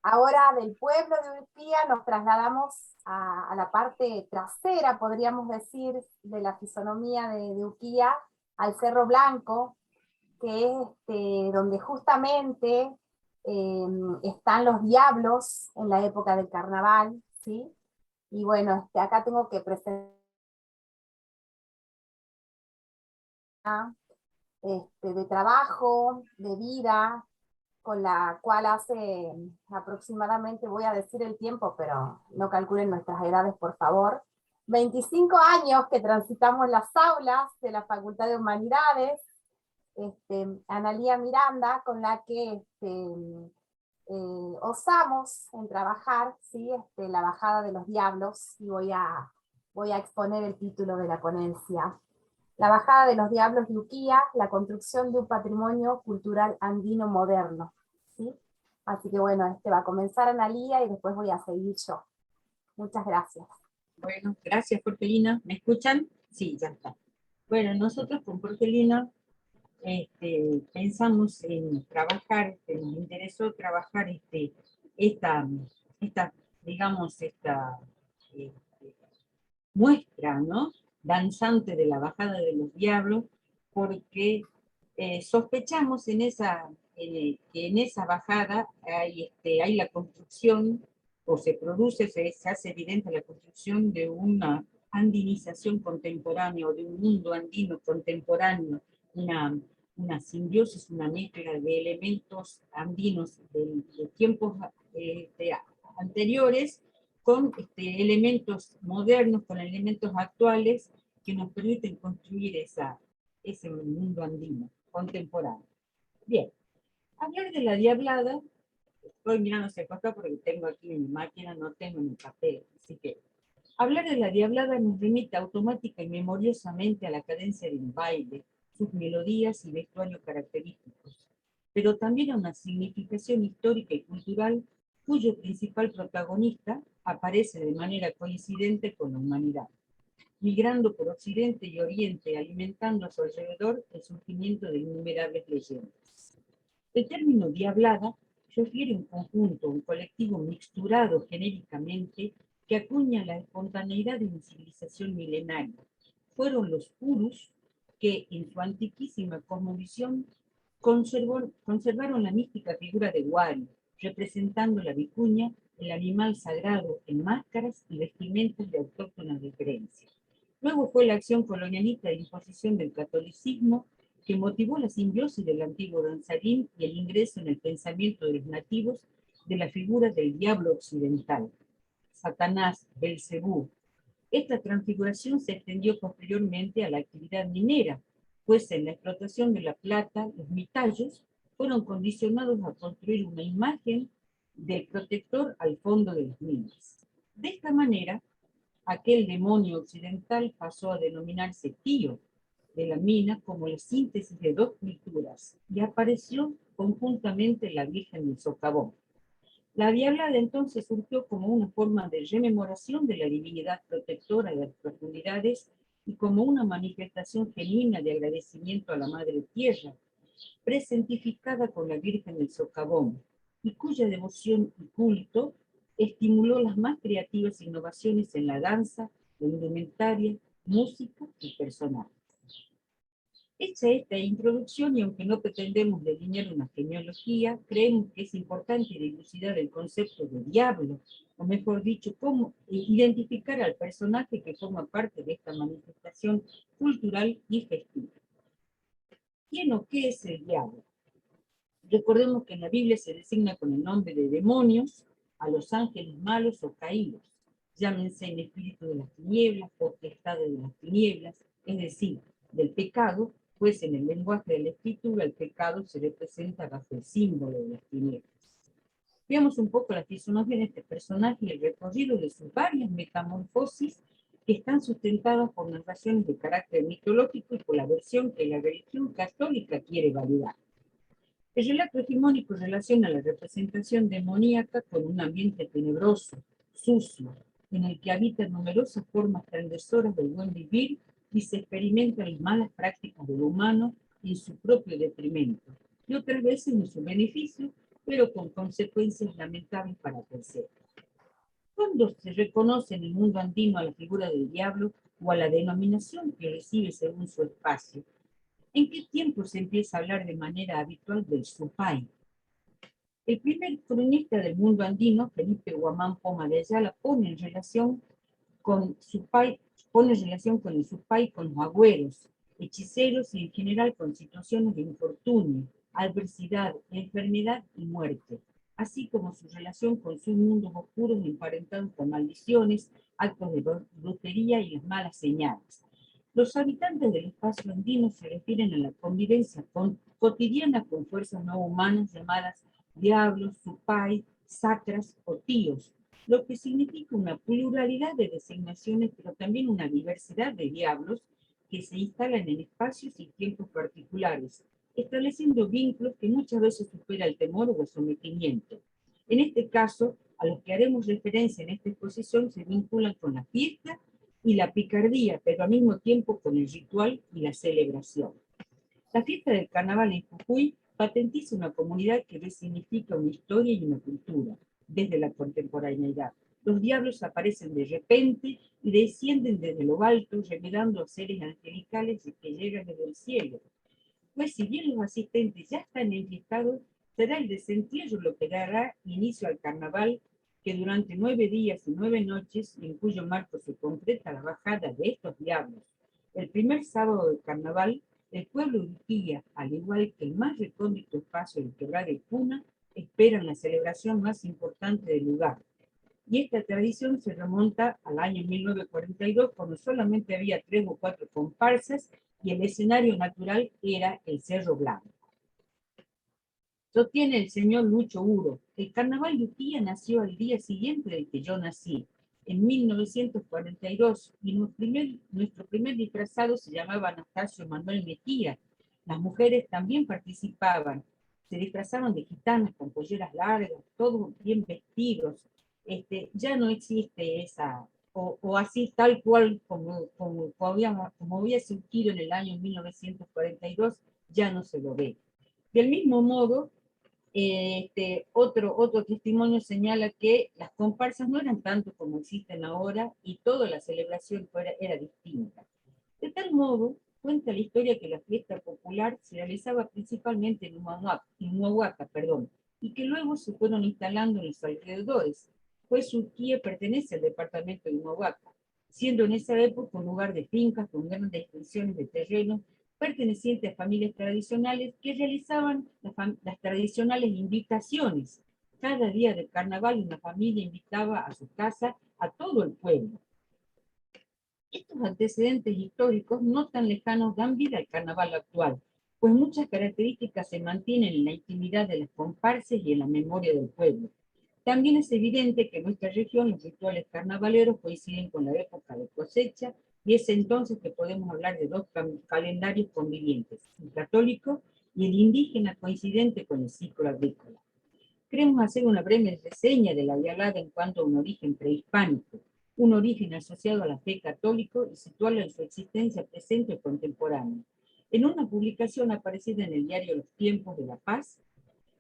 Ahora del pueblo de Uquía nos trasladamos a la parte trasera, podríamos decir, de la fisonomía de Uquía, al Cerro Blanco, que es donde justamente están los diablos en la época del carnaval, ¿sí? Y bueno, acá tengo que presentar de trabajo, de vida, con la cual hace aproximadamente, voy a decir el tiempo, pero no calculen nuestras edades, por favor, 25 años que transitamos las aulas de la Facultad de Humanidades, Analía Miranda, con la que osamos en trabajar, ¿sí? La bajada de los diablos, y voy a exponer el título de la ponencia. La bajada de los diablos de Uquía, la construcción de un patrimonio cultural andino moderno, ¿sí? Así que bueno, va a comenzar Analía y después voy a seguir yo. Muchas gracias. Bueno, gracias, Jorgelina. ¿Me escuchan? Sí, ya está. Bueno, nosotros con Jorgelina pensamos en trabajar, nos interesó trabajar esta digamos, esta muestra, ¿no?, danzante de la bajada de los diablos, porque sospechamos que en esa bajada hay la construcción, o se hace evidente la construcción de una andinización contemporánea, o de un mundo andino contemporáneo, una simbiosis, una mezcla de elementos andinos de tiempos anteriores, con elementos modernos, con elementos actuales, que nos permiten construir ese mundo andino, contemporáneo. Bien, hablar de la diablada, estoy mirando hacia acá porque tengo aquí en mi máquina, no tengo en el papel, así que Hablar de la diablada nos remite automática y memoriosamente a la cadencia de un baile, sus melodías y vestuario característicos, pero también a una significación histórica y cultural cuyo principal protagonista aparece de manera coincidente con la humanidad, migrando por Occidente y Oriente, alimentando a su alrededor el surgimiento de innumerables leyendas. El término diablada refiere un conjunto, un colectivo mixturado genéricamente que acuña la espontaneidad de una civilización milenaria. Fueron los Urus que, en su antiquísima cosmovisión, conservaron la mística figura de Wari, representando la vicuña, el animal sagrado en máscaras y vestimentas de autóctonas referencias. Luego fue la acción colonialista de imposición del catolicismo que motivó la simbiosis del antiguo danzarín y el ingreso en el pensamiento de los nativos de la figura del diablo occidental, Satanás, Belcebú. Esta transfiguración se extendió posteriormente a la actividad minera, pues en la explotación de la plata, los mitallos fueron condicionados a construir una imagen del protector al fondo de las minas. De esta manera, aquel demonio occidental pasó a denominarse tío de la mina como la síntesis de dos culturas y apareció conjuntamente la Virgen del Socavón. La diablada entonces surgió como una forma de rememoración de la divinidad protectora de las profundidades y como una manifestación genuina de agradecimiento a la Madre Tierra, presentificada con la Virgen del Socavón, y cuya devoción y culto estimuló las más creativas innovaciones en la danza, la indumentaria, música y personal. Hecha esta introducción, y aunque no pretendemos delinear una genealogía, creemos que es importante dilucidar el concepto de diablo, o mejor dicho, cómo identificar al personaje que forma parte de esta manifestación cultural y festiva. ¿Quién o qué es el diablo? Recordemos que en la Biblia se designa con el nombre de demonios a los ángeles malos o caídos, llámense en espíritu de las tinieblas, potestades de las tinieblas, es decir, del pecado, pues en el lenguaje de la Escritura el pecado se representa bajo el símbolo de las tinieblas. Veamos un poco la fisonomía de este personaje y el recorrido de sus varias metamorfosis que están sustentadas por narraciones de carácter mitológico y por la versión que la religión católica quiere validar. El relato hegemónico relaciona la representación demoníaca con un ambiente tenebroso, sucio, en el que habitan numerosas formas transgresoras del buen vivir y se experimentan las malas prácticas del humano en su propio detrimento, y otras veces en su beneficio, pero con consecuencias lamentables para terceros. ¿Cuándo se reconoce en el mundo andino a la figura del diablo o a la denominación que recibe según su espacio? ¿En qué tiempo se empieza a hablar de manera habitual del supay? El primer cronista del mundo andino, Felipe Guamán Poma de Ayala, pone en relación con el supay con los agüeros, hechiceros y en general con situaciones de infortunio, adversidad, enfermedad y muerte, así como su relación con sus mundos oscuros emparentados con maldiciones, actos de brujería y las malas señales. Los habitantes del espacio andino se refieren a la convivencia cotidiana con fuerzas no humanas llamadas diablos, supay, sacras o tíos, lo que significa una pluralidad de designaciones, pero también una diversidad de diablos que se instalan en espacios y tiempos particulares, estableciendo vínculos que muchas veces supera el temor o el sometimiento. En este caso, a los que haremos referencia en esta exposición se vinculan con la fiesta y la picardía, pero al mismo tiempo con el ritual y la celebración. La fiesta del carnaval en Jujuy patentiza una comunidad que resignifica una historia y una cultura, desde la contemporaneidad. Los diablos aparecen de repente y descienden desde lo alto, remedando a seres angelicales que llegan desde el cielo. Pues si bien los asistentes ya están enfiestados, será el desentierro lo que dará inicio al carnaval, que durante 9 días y 9 noches, en cuyo marco se concreta la bajada de estos diablos. El primer sábado del carnaval, el pueblo de Urquía, al igual que el más recóndito espacio del Quebrada de Puna, esperan la celebración más importante del lugar. Y esta tradición se remonta al año 1942, cuando solamente había 3 o 4 comparsas y el escenario natural era el Cerro Blanco. Sostiene el señor Lucho Uro: el carnaval de Urquía nació al día siguiente del que yo nací, en 1942, y nuestro primer disfrazado se llamaba Anastasio Manuel Mejía. Las mujeres también participaban, se disfrazaban de gitanas con polleras largas, todos bien vestidos. Ya no existe esa, o así tal cual como había surgido en el año 1942, ya no se lo ve. Del mismo modo, otro testimonio señala que las comparsas no eran tanto como existen ahora y toda la celebración era distinta. De tal modo, cuenta la historia que la fiesta popular se realizaba principalmente en Humahuaca, y que luego se fueron instalando en los alrededores, pues Urquía pertenece al departamento de Humahuaca, siendo en esa época un lugar de fincas con grandes extensiones de terreno pertenecientes a familias tradicionales que realizaban las tradicionales invitaciones. Cada día del carnaval una familia invitaba a su casa a todo el pueblo. Estos antecedentes históricos no tan lejanos dan vida al carnaval actual, pues muchas características se mantienen en la intimidad de las comparsas y en la memoria del pueblo. También es evidente que en nuestra región los rituales carnavaleros coinciden con la época de cosecha, y es entonces que podemos hablar de dos calendarios convivientes, el católico y el indígena coincidente con el ciclo agrícola. Queremos hacer una breve reseña de la diablada en cuanto a un origen prehispánico, un origen asociado a la fe católica y situarla en su existencia presente y contemporánea. En una publicación aparecida en el diario Los Tiempos de la Paz,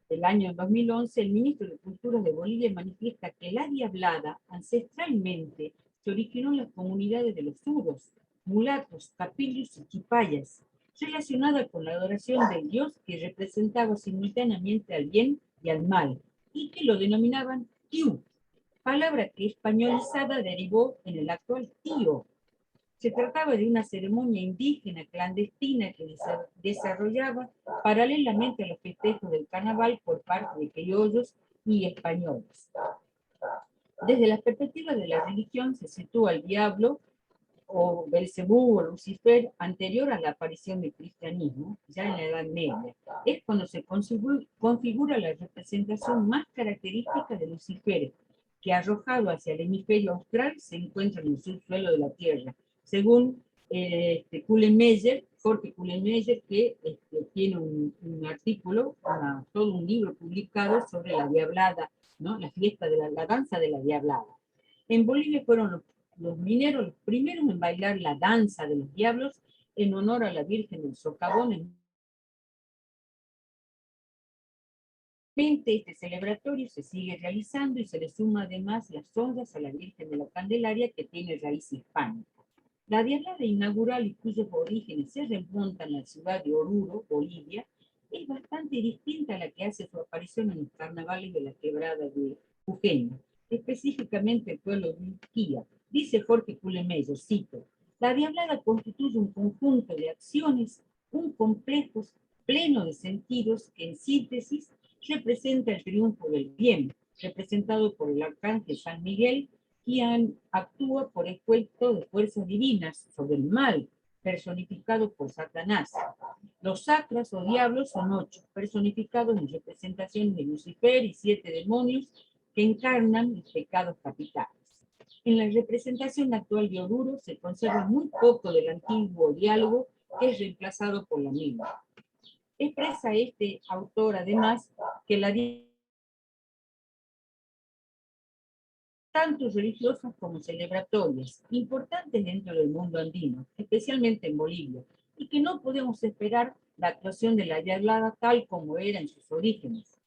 del año 2011, el ministro de Cultura de Bolivia manifiesta que la diablada ancestralmente se originó en las comunidades de los suros, mulatos, capillos y chipayas, relacionada con la adoración del dios que representaba simultáneamente al bien y al mal, y que lo denominaban Tiu, palabra que españolizada derivó en el actual tío. Se trataba de una ceremonia indígena clandestina que desarrollaba paralelamente a los festejos del carnaval por parte de criollos y españoles. Desde la perspectiva de la religión se sitúa el diablo, o Belcebú o Lucifer, anterior a la aparición del cristianismo, ya en la Edad Media. Es cuando se configura la representación más característica de Lucifer, que arrojado hacia el hemisferio austral se encuentra en el subsuelo de la Tierra, según Jorge Kuhlenmeyer, que tiene un artículo, todo un libro publicado sobre la diablada, ¿no? La fiesta de la danza de la diablada. En Bolivia fueron los mineros los primeros en bailar la danza de los diablos en honor a la Virgen del Socavón. Este celebratorio se sigue realizando y se le suma además las honras a la Virgen de la Candelaria, que tiene raíz hispánica. La diablada inaugural, y cuyos orígenes se remontan a la ciudad de Oruro, Bolivia, es bastante distinta a la que hace su aparición en los carnavales de la quebrada de Jujeña, específicamente el pueblo de Urquía. Dice Jorge Kuhlenmeyer, cito: la diablada constituye un conjunto de acciones, un complejo pleno de sentidos que en síntesis representa el triunfo del bien, representado por el arcángel San Miguel, quien actúa por efecto de fuerzas divinas sobre el mal, personificado por Satanás. Los sacras o diablos son 8, personificados en representación de Lucifer y 7 demonios que encarnan los pecados capitales. En la representación actual de Oruro se conserva muy poco del antiguo diálogo, que es reemplazado por la misma. Expresa este autor además que la tanto religiosas como celebratorias, importantes dentro del mundo andino, especialmente en Bolivia, y que no podemos esperar la actuación de la diablada tal como era en sus orígenes.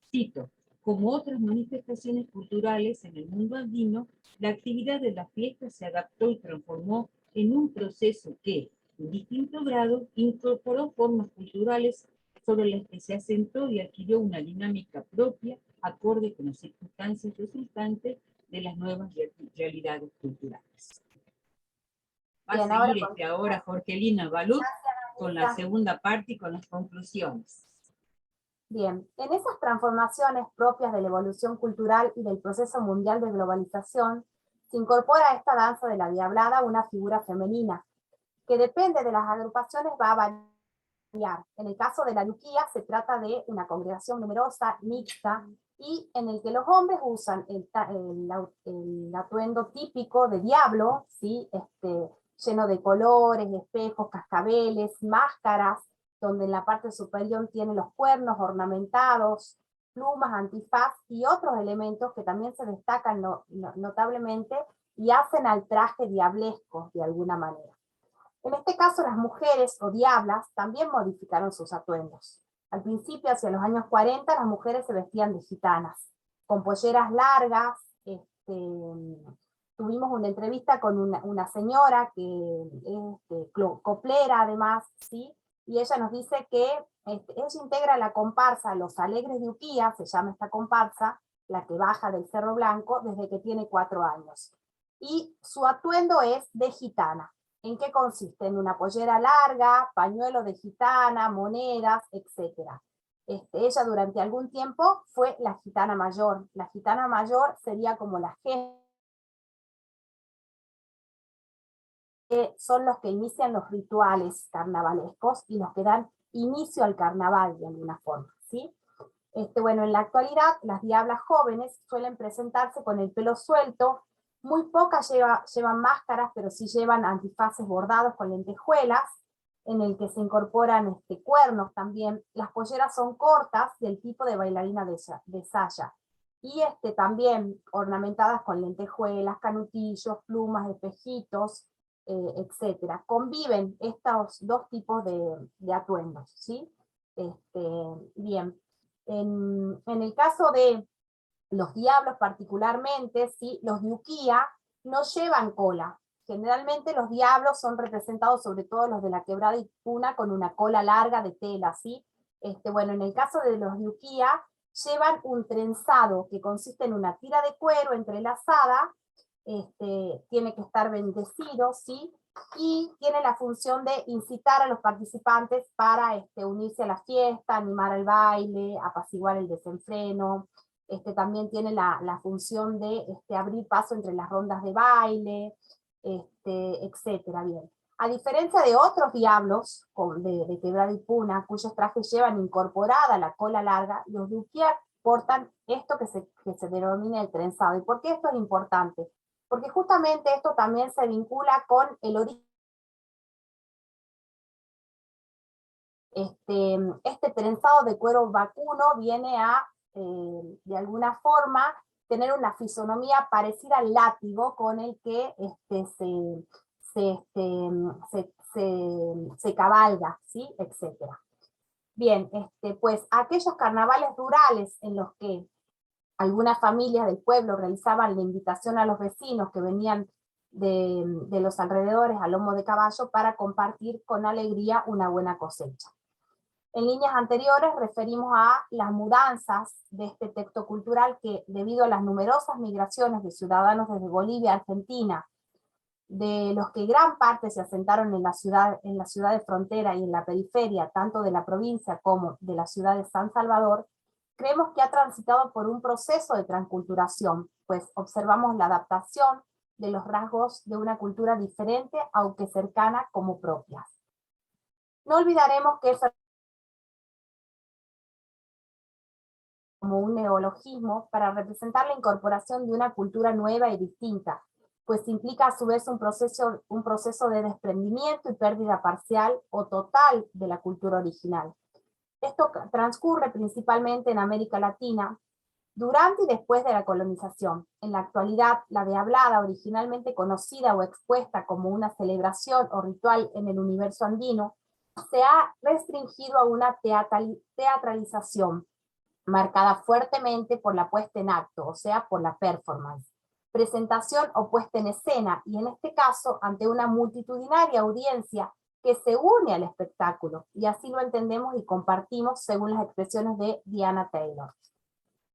Cito: como otras manifestaciones culturales en el mundo andino, la actividad de la fiesta se adaptó y transformó en un proceso que, en distinto grado, incorporó formas culturales sobre las que se asentó y adquirió una dinámica propia, acorde con las circunstancias resultantes de las nuevas realidades culturales. Va a seguir ahora Jorgelina Balut con la segunda parte y con las conclusiones. Bien, en esas transformaciones propias de la evolución cultural y del proceso mundial de globalización, se incorpora a esta danza de la diablada una figura femenina, que depende de las agrupaciones va a variar. En el caso de la Luquía se trata de una congregación numerosa, mixta, y en el que los hombres usan el atuendo típico de diablo, ¿sí? Lleno de colores, espejos, cascabeles, máscaras, donde en la parte superior tiene los cuernos ornamentados, plumas, antifaz y otros elementos que también se destacan notablemente y hacen al traje diablesco de alguna manera. En este caso, las mujeres o diablas también modificaron sus atuendos. Al principio, hacia los años 40, las mujeres se vestían de gitanas, con polleras largas. Tuvimos una entrevista con una señora que es coplera además, ¿sí? Y ella nos dice que ella integra la comparsa Los Alegres de Uquía, se llama esta comparsa, la que baja del Cerro Blanco, desde que tiene 4 años. Y su atuendo es de gitana. ¿En qué consiste? En una pollera larga, pañuelo de gitana, monedas, etc. Ella durante algún tiempo fue la gitana mayor. La gitana mayor sería como la jefa, que son los que inician los rituales carnavalescos y los que dan inicio al carnaval de alguna forma, ¿sí? Bueno, en la actualidad las diablas jóvenes suelen presentarse con el pelo suelto, muy pocas llevan máscaras, pero sí llevan antifaces bordados con lentejuelas, en el que se incorporan cuernos también. Las polleras son cortas, del tipo de bailarina de saya, y también ornamentadas con lentejuelas, canutillos, plumas, espejitos, etc. Conviven estos dos tipos de atuendos, ¿sí? Bien. En el caso de los diablos particularmente, ¿sí? Los de Uquía no llevan cola. Generalmente los diablos son representados, sobre todo los de la Quebrada y Puna, con una cola larga de tela, ¿sí? Bueno, en el caso de los de Uquía, llevan un trenzado que consiste en una tira de cuero entrelazada, tiene que estar bendecido, ¿sí? Y tiene la función de incitar a los participantes para unirse a la fiesta, animar al baile, apaciguar el desenfreno. También tiene la función de abrir paso entre las rondas de baile, etcétera. Bien. A diferencia de otros diablos de Quebrada y Puna, cuyos trajes llevan incorporada la cola larga, los de Uquía portan esto que se denomina el trenzado. ¿Y por qué esto es importante? Porque justamente esto también se vincula con el origen. Este trenzado de cuero vacuno viene a, de alguna forma, tener una fisonomía parecida al látigo con el que se cabalga, ¿sí? Etcétera. Bien, pues aquellos carnavales rurales en los que algunas familias del pueblo realizaban la invitación a los vecinos que venían de los alrededores a lomo de caballo para compartir con alegría una buena cosecha. En líneas anteriores referimos a las mudanzas de este texto cultural que, debido a las numerosas migraciones de ciudadanos desde Bolivia a Argentina, de los que gran parte se asentaron en la ciudad de frontera y en la periferia, tanto de la provincia como de la ciudad de San Salvador, creemos que ha transitado por un proceso de transculturación, pues observamos la adaptación de los rasgos de una cultura diferente, aunque cercana, como propias. No olvidaremos que como un neologismo para representar la incorporación de una cultura nueva y distinta, pues implica a su vez un proceso de desprendimiento y pérdida parcial o total de la cultura original. Esto transcurre principalmente en América Latina, durante y después de la colonización. En la actualidad, la diablada, originalmente conocida o expuesta como una celebración o ritual en el universo andino, se ha restringido a una teatralización, marcada fuertemente por la puesta en acto, o sea, por la performance, presentación o puesta en escena, y en este caso ante una multitudinaria audiencia que se une al espectáculo, y así lo entendemos y compartimos según las expresiones de Diana Taylor.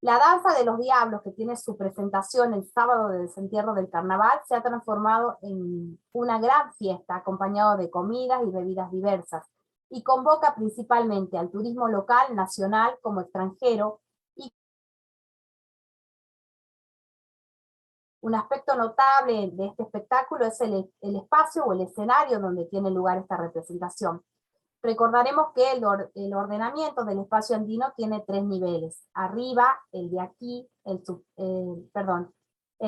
La danza de los diablos, que tiene su presentación el sábado de desentierro del carnaval, se ha transformado en una gran fiesta, acompañado de comidas y bebidas diversas, y convoca principalmente al turismo local, nacional como extranjero. Y un aspecto notable de este espectáculo es el espacio o el escenario donde tiene lugar esta representación. Recordaremos que el ordenamiento del espacio andino tiene 3 niveles. Arriba, el de aquí, el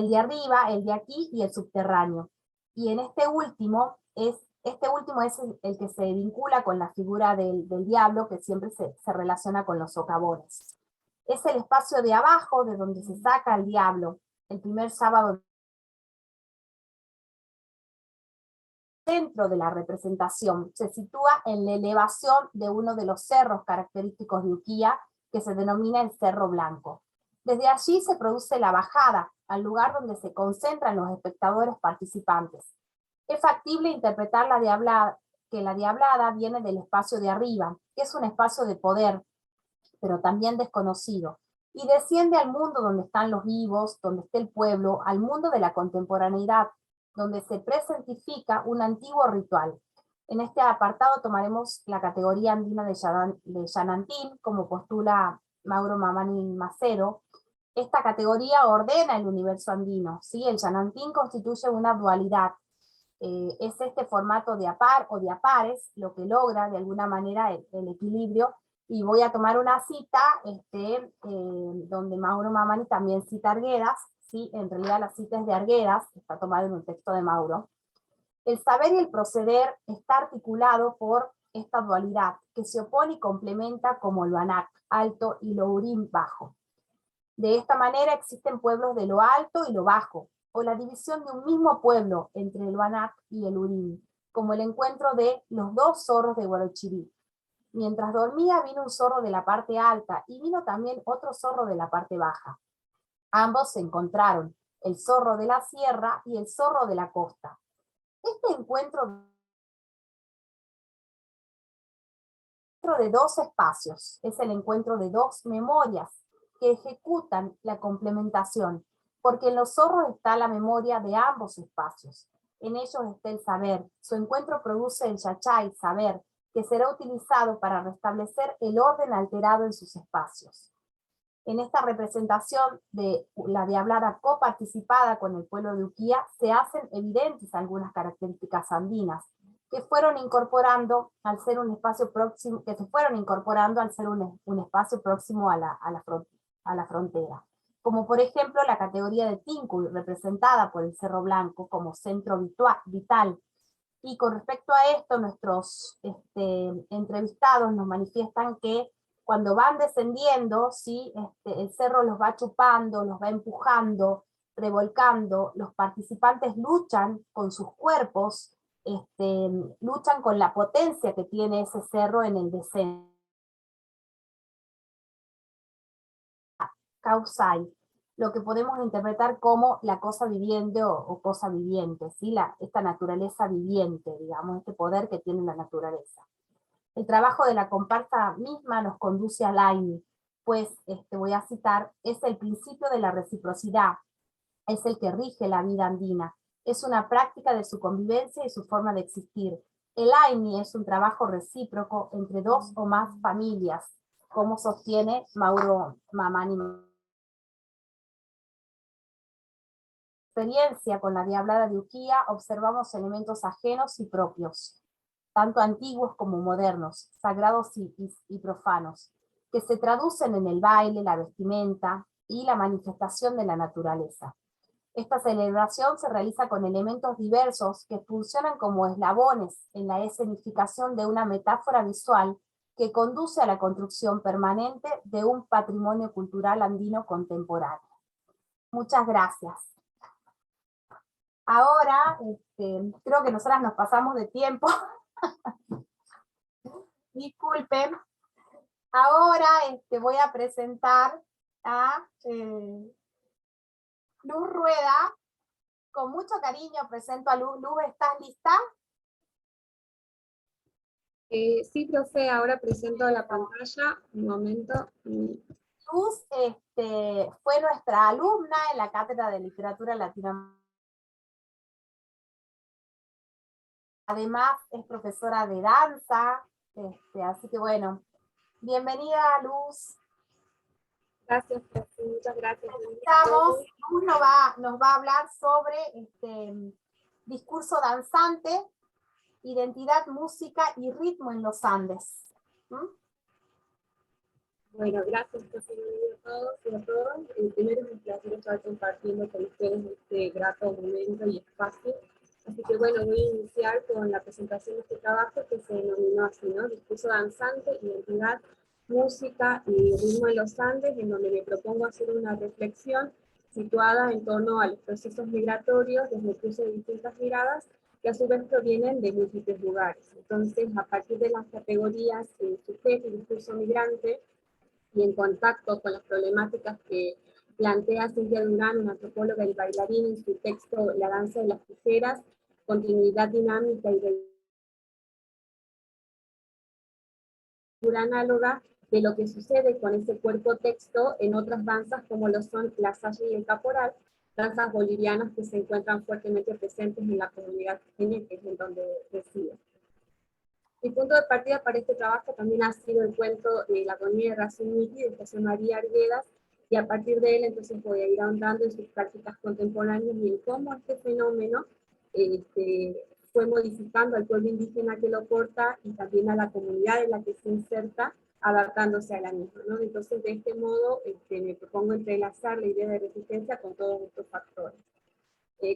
de arriba, el de aquí y el subterráneo. Y en este último es el que se vincula con la figura del diablo, que siempre se relaciona con los socavones. Es el espacio de abajo, de donde se saca el diablo, el primer sábado. Centro de la representación se sitúa en la elevación de uno de los cerros característicos de Uquía, que se denomina el Cerro Blanco. Desde allí se produce la bajada, al lugar donde se concentran los espectadores participantes. Es factible interpretar que la diablada viene del espacio de arriba, que es un espacio de poder, pero también desconocido, y desciende al mundo donde están los vivos, donde está el pueblo, al mundo de la contemporaneidad, donde se presentifica un antiguo ritual. En este apartado tomaremos la categoría andina de Yanantín, como postula Mauro Mamani Macero. Esta categoría ordena el universo andino, ¿sí? El Yanantín constituye una dualidad. Es este formato de apar o de apares lo que logra de alguna manera el equilibrio, y voy a tomar una cita donde Mauro Mamani también cita Arguedas. ¿Sí? En realidad la cita es de Arguedas, está tomada en un texto de Mauro. El saber y el proceder está articulado por esta dualidad, que se opone y complementa como lo Anak, alto, y lo Urim, bajo. De esta manera existen pueblos de lo alto y lo bajo, o la división de un mismo pueblo entre el Anak y el Urim, como el encuentro de los dos zorros de Guarochirí. Mientras dormía vino un zorro de la parte alta, y vino también otro zorro de la parte baja. Ambos se encontraron, el zorro de la sierra y el zorro de la costa. Este encuentro de dos espacios es el encuentro de dos memorias que ejecutan la complementación, porque en los zorros está la memoria de ambos espacios. En ellos está el saber. Su encuentro produce el yachay, saber, que será utilizado para restablecer el orden alterado en sus espacios. En esta representación de la diablada coparticipada con el pueblo de Uquía se hacen evidentes algunas características andinas que fueron incorporando al ser un espacio próximo, un espacio próximo a la frontera. Como por ejemplo la categoría de Tincuy, representada por el Cerro Blanco como centro vital. Y con respecto a esto, nuestros entrevistados nos manifiestan que cuando van descendiendo, ¿sí? El cerro los va chupando, los va empujando, revolcando, los participantes luchan con sus cuerpos, luchan con la potencia que tiene ese cerro en el descenso. Causai, lo que podemos interpretar como la cosa viviente o cosa viviente, ¿sí? Esta naturaleza viviente, digamos, este poder que tiene la naturaleza. El trabajo de la comparsa misma nos conduce al Aini, pues, voy a citar, es el principio de la reciprocidad, es el que rige la vida andina, es una práctica de su convivencia y su forma de existir. El Aini es un trabajo recíproco entre dos o más familias, como sostiene Mauro Mamani. Experiencia con la diablada de Uquía observamos elementos ajenos y propios, tanto antiguos como modernos, sagrados y profanos, que se traducen en el baile, la vestimenta y la manifestación de la naturaleza. Esta celebración se realiza con elementos diversos que funcionan como eslabones en la escenificación de una metáfora visual que conduce a la construcción permanente de un patrimonio cultural andino contemporáneo. Muchas gracias. Ahora, creo que nosotras nos pasamos de tiempo. Disculpen. Ahora voy a presentar a Luz Rueda. Con mucho cariño presento a Luz. Luz, ¿estás lista? Sí, profe, ahora presento la pantalla. Un momento. Luz fue nuestra alumna en la Cátedra de Literatura Latinoamericana. Además es profesora de danza, así que bueno, bienvenida Luz. Gracias, profe, muchas gracias. Luz nos va a hablar sobre discurso danzante, identidad, música y ritmo en los Andes. ¿Mm? Bueno, gracias por bienvenido a todos y a todas. Primero es un placer estar compartiendo con ustedes este grato momento y espacio. Así que bueno, voy a iniciar con la presentación de este trabajo que se denominó así, ¿no? Discurso danzante, identidad, música y ritmo en los Andes, en donde me propongo hacer una reflexión situada en torno a los procesos migratorios desde el cruce de distintas miradas que a su vez provienen de múltiples lugares. Entonces, a partir de las categorías sujeto y discurso migrante, y en contacto con las problemáticas que plantea Cintia Durán, una antropóloga y bailarina, en su texto La danza de las tijeras, continuidad dinámica y análoga de lo que sucede con ese cuerpo texto en otras danzas como lo son la saya y el caporal, danzas bolivianas que se encuentran fuertemente presentes en la comunidad quiteña, que es en donde resido. Mi punto de partida para este trabajo también ha sido el cuento de La agonía de Raciniki de José María Arguedas, y a partir de él entonces voy a ir ahondando en sus prácticas contemporáneas y en cómo este fenómeno fue modificando al pueblo indígena que lo porta y también a la comunidad en la que se inserta, adaptándose a la misma, ¿no? Entonces, de este modo, me propongo entrelazar la idea de resistencia con todos estos factores.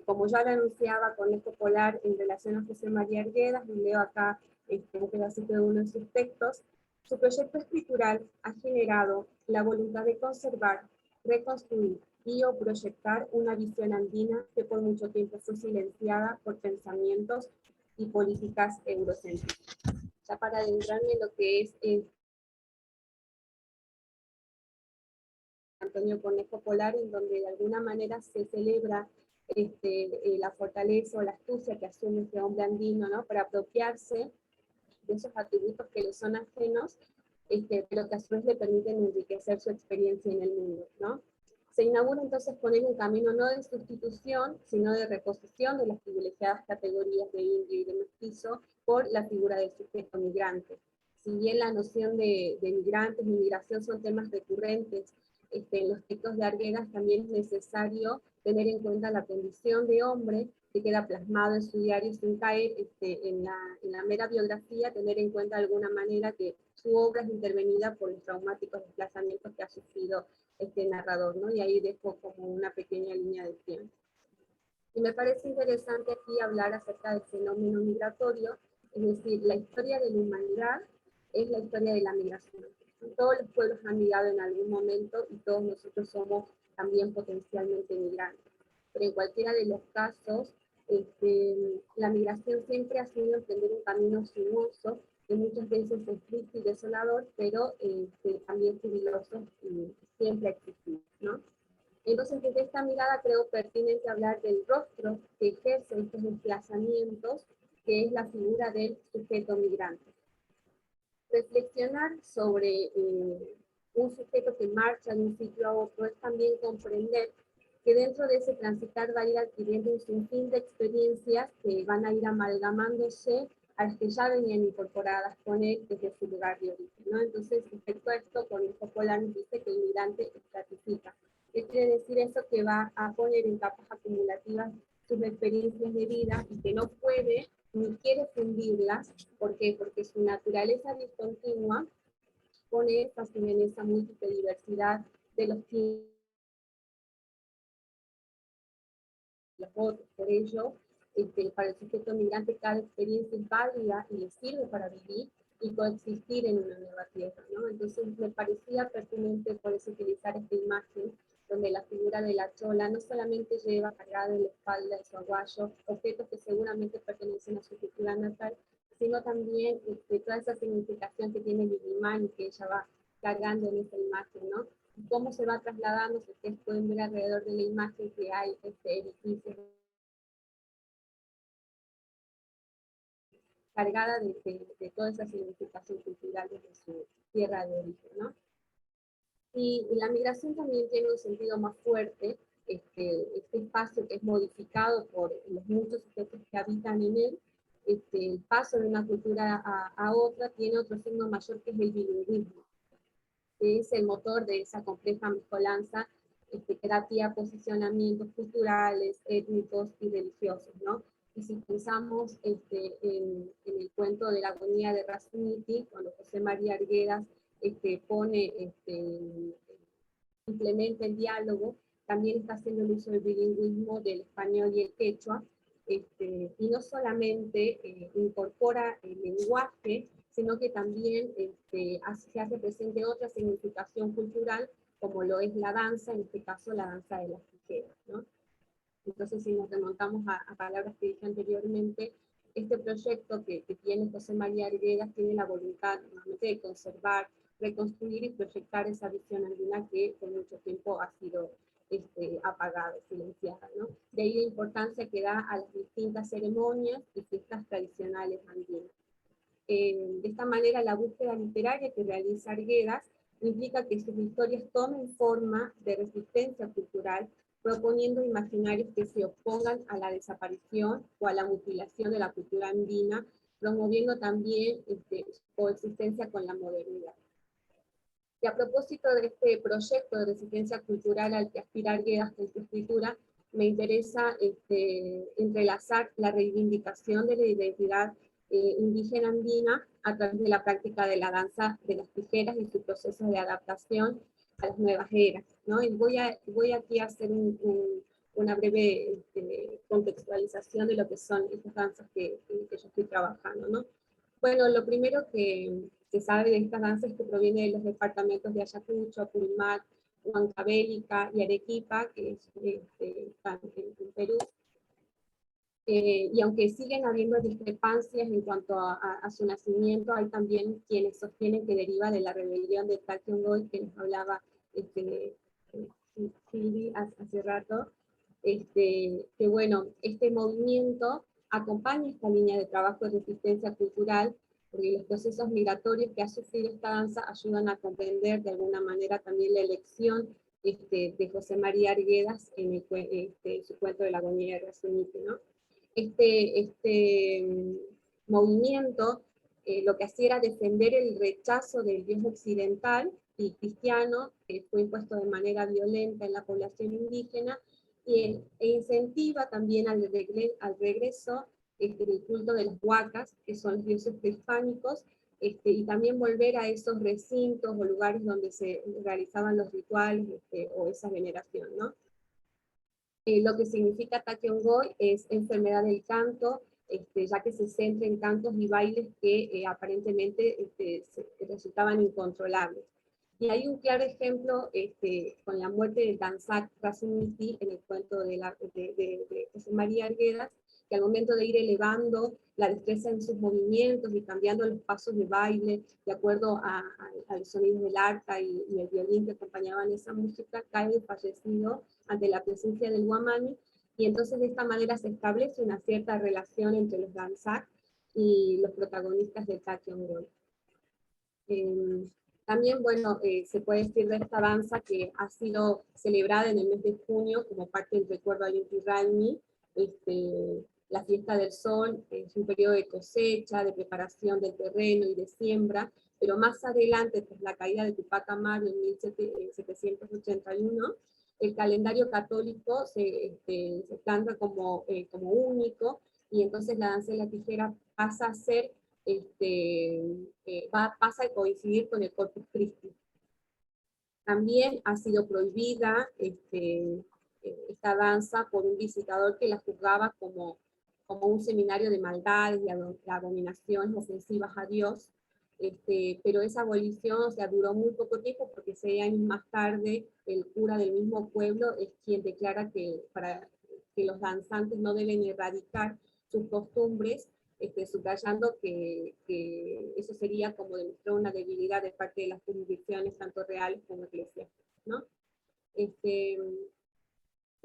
Como ya lo anunciaba Conejo Polar en relación a José María Arguedas, y leo acá un pedacito de uno de sus textos, su proyecto escritural ha generado la voluntad de conservar, reconstruir y o proyectar una visión andina que por mucho tiempo fue silenciada por pensamientos y políticas eurocéntricas. Ya para adentrarme en lo que es Antonio Conejo Polar, en donde de alguna manera se celebra la fortaleza o la astucia que asume este hombre andino, ¿no? Para apropiarse de esos atributos que le son ajenos, pero que a su vez le permiten enriquecer su experiencia en el mundo, ¿no? Se inaugura entonces con él un camino no de sustitución, sino de reposición de las privilegiadas categorías de indio y de mestizo por la figura del sujeto migrante. Si bien la noción de migrantes y migración son temas recurrentes en los textos de Arguedas, también es necesario tener en cuenta la condición de hombre que queda plasmado en su diario sin caer en la mera biografía, tener en cuenta de alguna manera que su obra es intervenida por los traumáticos desplazamientos que ha sufrido este narrador, ¿no? Y ahí dejo como una pequeña línea de tiempo. Y me parece interesante aquí hablar acerca del fenómeno migratorio, es decir, la historia de la humanidad es la historia de la migración. Todos los pueblos han migrado en algún momento y todos nosotros somos también potencialmente migrantes. Pero en cualquiera de los casos, la migración siempre ha sido emprender un camino sinuoso, que muchas veces es triste y desolador, pero también jubiloso y siempre ha existido, ¿no? Entonces, desde esta mirada creo pertinente hablar del rostro que ejerce estos desplazamientos, que es la figura del sujeto migrante. Reflexionar sobre un sujeto que marcha de un sitio a otro es también comprender que dentro de ese transitar va a ir adquiriendo un sinfín de experiencias que van a ir amalgamándose a las que ya venían incorporadas con él desde su lugar de origen, ¿no? Entonces, respecto a esto, Conejo Polar nos dice que el migrante estratifica. ¿Qué quiere decir eso? Que va a poner en capas acumulativas sus experiencias de vida y que no puede ni quiere fundirlas. ¿Por qué? Porque su naturaleza discontinua pone énfasis en esa múltiple diversidad de los tiempos, los otros. Por ello, para el sujeto migrante cada experiencia es válida y le sirve para vivir y coexistir en una nueva tierra, ¿no? Entonces me parecía pertinente por eso utilizar esta imagen donde la figura de la chola no solamente lleva cargada en la espalda de su aguayo objetos que seguramente pertenecen a su cultura natal, sino también toda esa significación que tiene el imán y que ella va cargando en esa imagen, ¿no? Cómo se va trasladando, si ustedes pueden ver alrededor de la imagen que hay edificios cargada de toda esa significación cultural desde su tierra de origen, ¿no? Y la migración también tiene un sentido más fuerte, este espacio que es modificado por los muchos sujetos que habitan en él, el paso de una cultura a otra tiene otro signo mayor que es el bilingüismo, que es el motor de esa compleja mezcolanza que da pie a posicionamientos culturales, étnicos y religiosos, ¿no? Y si pensamos en el cuento de la agonía de Rasuniti, cuando José María Arguedas implementa el diálogo, también está haciendo el uso del bilingüismo del español y el quechua, y no solamente incorpora el lenguaje, sino que también se hace presente otra significación cultural, como lo es la danza, en este caso la danza de las tijeras, ¿no? Entonces, si nos remontamos a palabras que dije anteriormente, este proyecto que tiene José María Arguedas tiene la voluntad nuevamente de conservar, reconstruir y proyectar esa visión andina que por mucho tiempo ha sido apagada, silenciada, ¿no? De ahí la importancia que da a las distintas ceremonias y fiestas tradicionales andinas. De esta manera, la búsqueda literaria que realiza Arguedas implica que sus historias tomen forma de resistencia cultural, proponiendo imaginarios que se opongan a la desaparición o a la mutilación de la cultura andina, promoviendo también su coexistencia con la modernidad. Y a propósito de este proyecto de resistencia cultural al que aspira Arguedas con su escritura, me interesa entrelazar la reivindicación de la identidad indígena andina a través de la práctica de la danza de las tijeras y su proceso de adaptación a las nuevas eras, ¿no? Y voy aquí a hacer una breve contextualización de lo que son estas danzas que yo estoy trabajando, ¿no? Bueno, lo primero que se sabe de estas danzas es que proviene de los departamentos de Ayacucho, Apurímac, Huancavelica y Arequipa, que están en Perú. Y aunque siguen habiendo discrepancias en cuanto a su nacimiento, hay también quienes sostienen que deriva de la rebelión de Taquiongói, que nos hablaba Silvi hace rato, que bueno, este movimiento acompaña esta línea de trabajo de resistencia cultural, porque los procesos migratorios que ha sufrido esta danza ayudan a comprender de alguna manera también la elección de José María Arguedas en su cuento de la agonía de Rasuniti, ¿no? Movimiento lo que hacía era defender el rechazo del Dios occidental y cristiano, que fue impuesto de manera violenta en la población indígena, e incentiva también al regreso del culto de las huacas, que son los dioses prehispánicos, y también volver a esos recintos o lugares donde se realizaban los rituales o esa veneración, ¿no? Lo que significa Taquiongói es enfermedad del canto, ya que se centra en cantos y bailes que aparentemente resultaban incontrolables. Y hay un claro ejemplo con la muerte de Danzak Rasuniti en el cuento de José María Arguedas, que al momento de ir elevando la destreza en sus movimientos y cambiando los pasos de baile de acuerdo al sonido del arpa y el violín que acompañaban esa música, cae fallecido ante la presencia del guamani, y entonces de esta manera se establece una cierta relación entre los Danzak y los protagonistas de Taquiongói. También, bueno, se puede decir de esta danza que ha sido celebrada en el mes de junio como parte del recuerdo a Inti Raymi. La fiesta del sol es un periodo de cosecha, de preparación del terreno y de siembra, pero más adelante, tras la caída de Tupac Amaru en 1781, el calendario católico se planta como único, y entonces la danza de la tijera pasa a ser pasa a coincidir con el Corpus Christi. También ha sido prohibida esta danza por un visitador que la juzgaba como un seminario de maldades y abominaciones ofensivas a Dios, pero esa abolición duró muy poco tiempo, porque 6 años más tarde el cura del mismo pueblo es quien declara que los danzantes no deben erradicar sus costumbres, subrayando que eso sería como demostrar una debilidad de parte de las jurisdicciones, tanto reales como eclesiásticas, ¿no?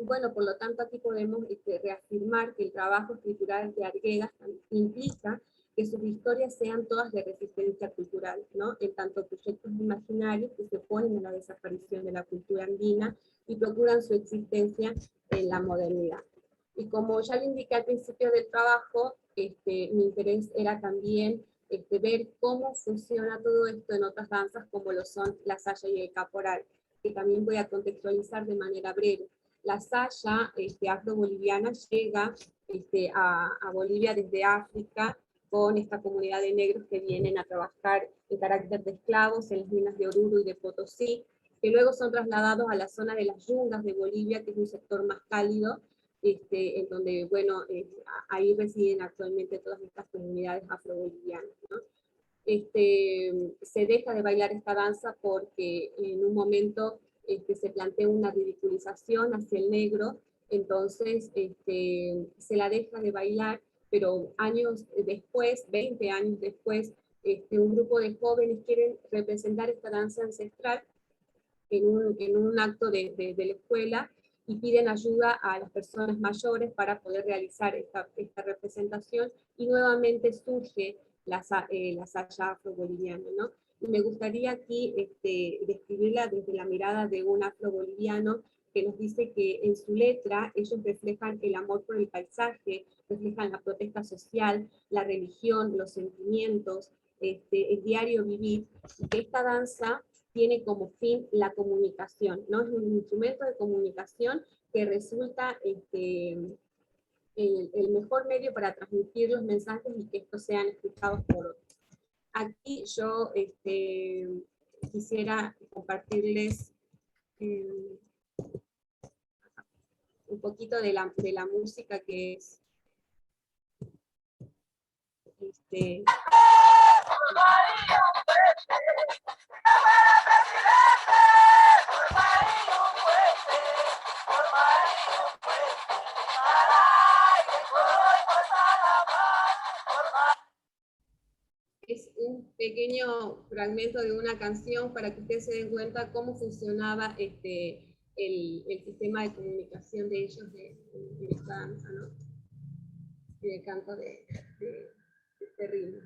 Bueno, por lo tanto aquí podemos reafirmar que el trabajo escritural de Arguedas implica que sus historias sean todas de resistencia cultural, ¿no? En tanto proyectos imaginarios que se oponen a la desaparición de la cultura andina y procuran su existencia en la modernidad. Y como ya le indiqué al principio del trabajo, mi interés era también ver cómo funciona todo esto en otras danzas como lo son la saya y el caporal, que también voy a contextualizar de manera breve. La saya afro-boliviana llega a Bolivia desde África con esta comunidad de negros que vienen a trabajar en carácter de esclavos en las minas de Oruro y de Potosí, que luego son trasladados a la zona de las yungas de Bolivia, que es un sector más cálido, en donde, bueno, ahí residen actualmente todas estas comunidades afro-bolivianas, ¿no? Se deja de bailar esta danza porque en un momento se plantea una ridiculización hacia el negro, entonces se la deja de bailar, pero años después, 20 años después, un grupo de jóvenes quieren representar esta danza ancestral en un acto de la escuela, y piden ayuda a las personas mayores para poder realizar esta representación, y nuevamente surge la saya afro-boliviana, ¿no? Y me gustaría aquí describirla desde la mirada de un afro-boliviano que nos dice que en su letra ellos reflejan el amor por el paisaje, reflejan la protesta social, la religión, los sentimientos, el diario vivir, y que esta danza tiene como fin la comunicación, ¿no? Es un instrumento de comunicación que resulta el mejor medio para transmitir los mensajes y que estos sean escuchados por otros. Aquí yo quisiera compartirles un poquito de la música que es es un pequeño fragmento de una canción para que ustedes se den cuenta cómo funcionaba el sistema de comunicación de ellos de esta danza, ¿no? Y de canto de este ritmo.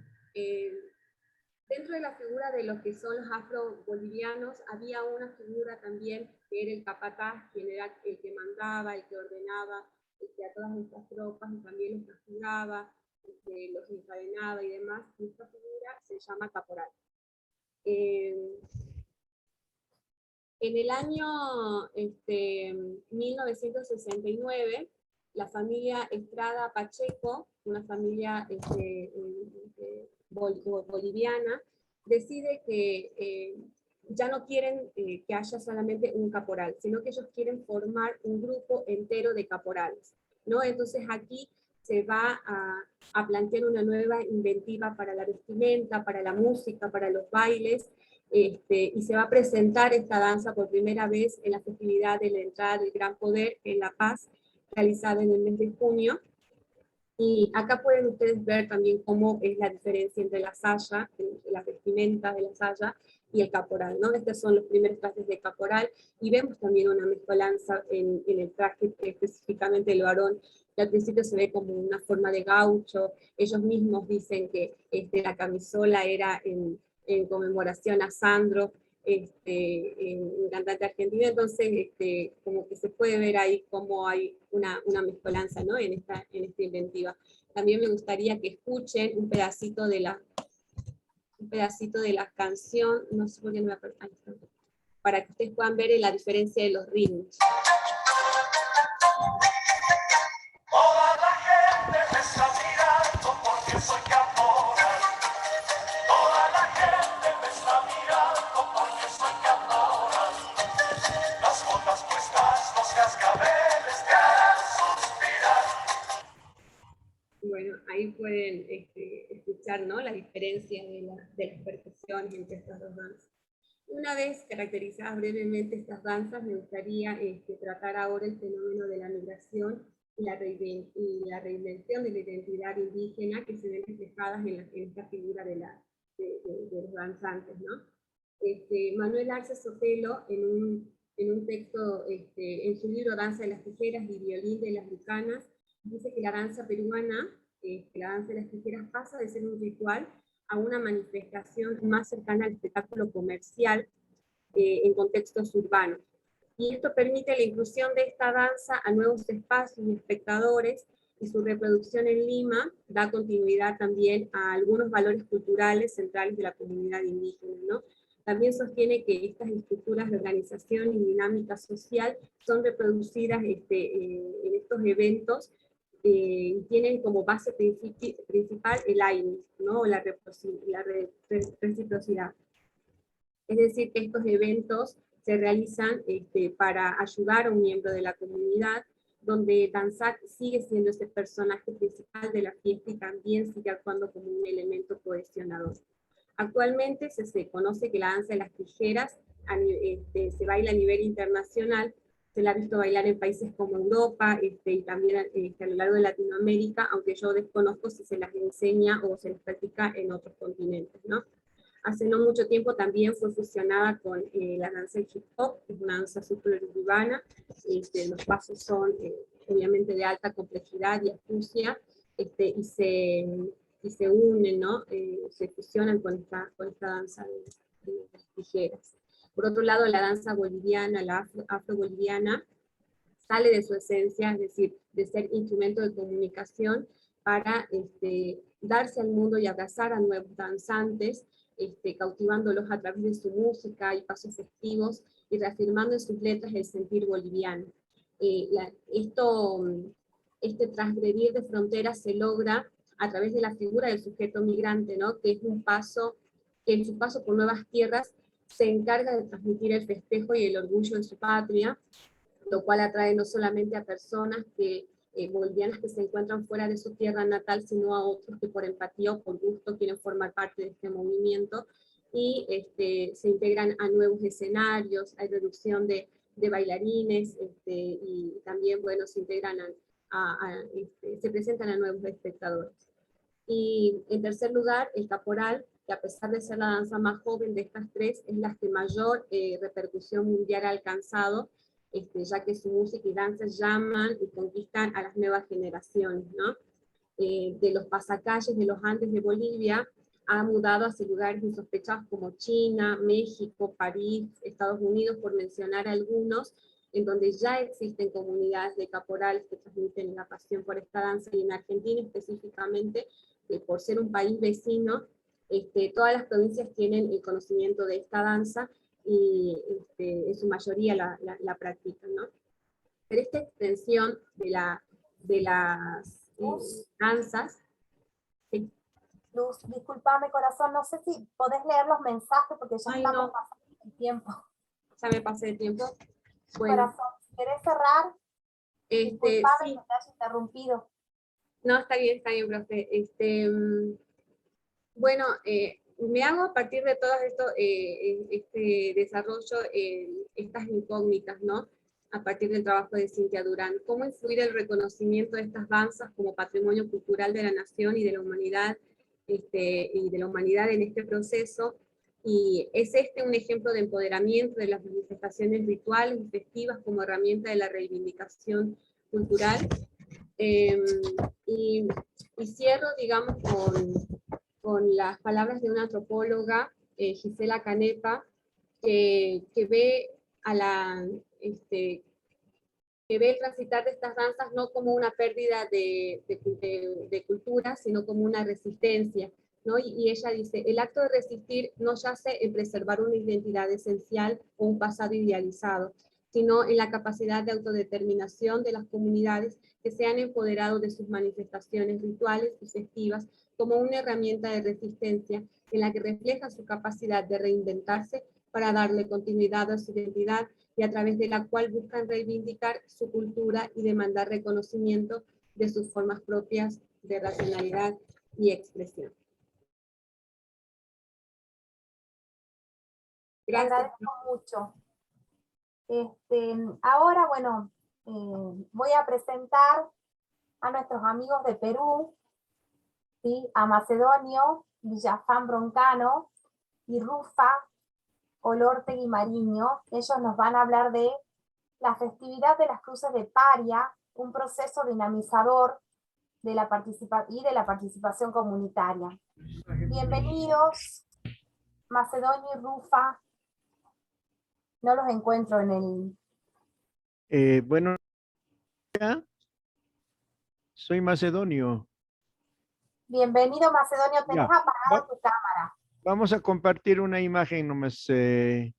Dentro de la figura de los que son los afro-bolivianos, había una figura también que era el capataz, quien era el que mandaba, el que ordenaba a todas estas tropas, y también los castigaba, los encadenaba y demás. Y esta figura se llama caporal. En el año 1969, la familia Estrada Pacheco, una familia boliviana, decide que ya no quieren que haya solamente un caporal, sino que ellos quieren formar un grupo entero de caporales, ¿no? Entonces aquí se va a plantear una nueva inventiva para la vestimenta, para la música, para los bailes, y se va a presentar esta danza por primera vez en la festividad de la entrada del Gran Poder en La Paz, realizada en el mes de junio. Y acá pueden ustedes ver también cómo es la diferencia entre la saya, la vestimenta de la saya, y el caporal, ¿no? Estos son los primeros trajes de caporal, y vemos también una mezcolanza en el traje específicamente del varón, que al principio se ve como una forma de gaucho. Ellos mismos dicen que la camisola era en conmemoración a Sandro, un cantante argentino. Entonces como que se puede ver ahí cómo hay una mezcolanza, ¿no? en esta inventiva. También me gustaría que escuchen un pedacito de la canción, no sé por qué no me aparece, para que ustedes puedan ver la diferencia de los ritmos. Toda la gente me está mirando porque soy caporal. Toda la gente me está mirando porque soy caporal. Las botas puestas, los cascabeles te harán suspirar. Bueno, ahí pueden escuchar, ¿no? La diferencia de las percusiones entre estas dos danzas. Una vez caracterizadas brevemente estas danzas, me gustaría tratar ahora el fenómeno de la migración y la reinvención de la identidad indígena que se ven reflejadas en esta figura de los danzantes, ¿no? Manuel Arce Sotelo, en un texto, en su libro Danza de las Tijeras y Violín de las Lucanas, dice que la danza peruana, la danza de las tijeras, pasa de ser un ritual a una manifestación más cercana al espectáculo comercial en contextos urbanos. Y esto permite la inclusión de esta danza a nuevos espacios y espectadores, y su reproducción en Lima da continuidad también a algunos valores culturales centrales de la comunidad indígena, ¿no? también sostiene que estas estructuras de organización y dinámica social son reproducidas en estos eventos y tienen como base principal el AINIS, ¿no? La reciprocidad. Es decir, que estos eventos se realizan para ayudar a un miembro de la comunidad, donde danzar sigue siendo ese personaje principal de la fiesta y también sigue actuando como un elemento cohesionador. Actualmente se conoce que la danza de las tijeras se baila a nivel internacional, se la ha visto bailar en países como Europa y también a lo largo de Latinoamérica, aunque yo desconozco si se las enseña o se las practica en otros continentes, ¿no? Hace no mucho tiempo también fue fusionada con la danza del hip hop, que es una danza súper urbana. Los pasos son obviamente de alta complejidad y astucia, y se unen, ¿no? Se fusionan con esta danza de las tijeras. Por otro lado, la danza boliviana, la afro-boliviana, sale de su esencia, es decir, de ser instrumento de comunicación para darse al mundo y abrazar a nuevos danzantes, cautivándolos a través de su música y pasos festivos, y reafirmando en sus letras el sentir boliviano. Este transgredir de fronteras se logra a través de la figura del sujeto migrante, ¿no? Que es un paso, que en su paso por nuevas tierras se encarga de transmitir el festejo y el orgullo de su patria, lo cual atrae no solamente a personas bolivianas que se encuentran fuera de su tierra natal, sino a otros que por empatía o por gusto quieren formar parte de este movimiento, y se integran a nuevos escenarios, hay reducción de bailarines, y también, bueno, se integran se presentan a nuevos espectadores. Y en tercer lugar, el caporal, que a pesar de ser la danza más joven de estas tres, es la que mayor repercusión mundial ha alcanzado, ya que su música y danza llaman y conquistan a las nuevas generaciones, ¿no? De los pasacalles de los Andes de Bolivia, ha mudado hacia lugares insospechados como China, México, París, Estados Unidos, por mencionar algunos, en donde ya existen comunidades de caporales que transmiten la pasión por esta danza, y en Argentina específicamente, por ser un país vecino, todas las provincias tienen el conocimiento de esta danza, y en su mayoría la practican, ¿no? Pero esta extensión de las danzas... ¿sí? Luz, discúlpame, corazón, no sé si podés leer los mensajes porque ya estamos pasando el tiempo. Ya me pasé el tiempo. Bueno. Corazón, si querés cerrar, disculpame sí. que te haya interrumpido. No, está bien, profe. Bueno, me hago a partir de todo esto, este desarrollo, estas incógnitas, ¿no? A partir del trabajo de Cintia Durán. ¿Cómo influir el reconocimiento de estas danzas como patrimonio cultural de la nación y de la humanidad, en este proceso? Y es un ejemplo de empoderamiento de las manifestaciones rituales y festivas como herramienta de la reivindicación cultural. Y cierro, digamos, con las palabras de una antropóloga, Gisela Canepa, que ve que ve el transitar de estas danzas no como una pérdida de cultura, sino como una resistencia, ¿no? Y ella dice, el acto de resistir no yace en preservar una identidad esencial o un pasado idealizado, sino en la capacidad de autodeterminación de las comunidades que se han empoderado de sus manifestaciones rituales y festivas como una herramienta de resistencia en la que refleja su capacidad de reinventarse para darle continuidad a su identidad, y a través de la cual buscan reivindicar su cultura y demandar reconocimiento de sus formas propias de racionalidad y expresión. Gracias. Te agradezco mucho. Ahora, bueno, voy a presentar a nuestros amigos de Perú, ¿sí? A Macedonio, Villafán Broncano y Rufa Olortegui Mariño. Ellos nos van a hablar de la festividad de las cruces de Paria, un proceso dinamizador de la participación comunitaria. Bienvenidos, Macedonio y Rufa. No los encuentro en el... Bueno, soy Macedonio. Bienvenido, Macedonio. Tenés apagada tu cámara. Vamos a compartir una imagen nomás. Bien.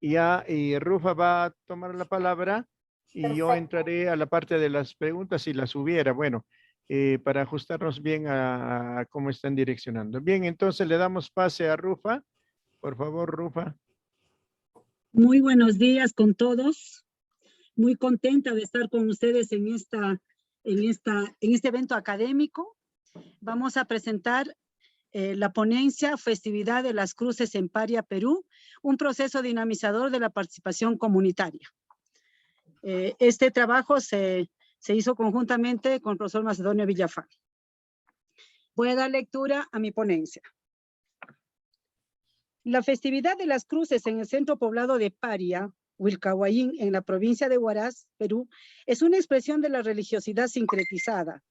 Y Rufa va a tomar la palabra y yo Perfecto. entraré a la parte de las preguntas si las hubiera. Bueno, para ajustarnos bien a cómo están direccionando. Bien, entonces le damos pase a Rufa. Por favor, Rufa. Muy buenos días con todos. Muy contenta de estar con ustedes en este evento académico. Vamos a presentar la ponencia Festividad de las Cruces en Paria, Perú, un proceso dinamizador de la participación comunitaria. Este trabajo se hizo conjuntamente con el profesor Macedonio Villafán. Voy a dar lectura a mi ponencia. La festividad de las cruces en el centro poblado de Paria, Wilcahuayín, en la provincia de Huaraz, Perú, es una expresión de la religiosidad sincretizada,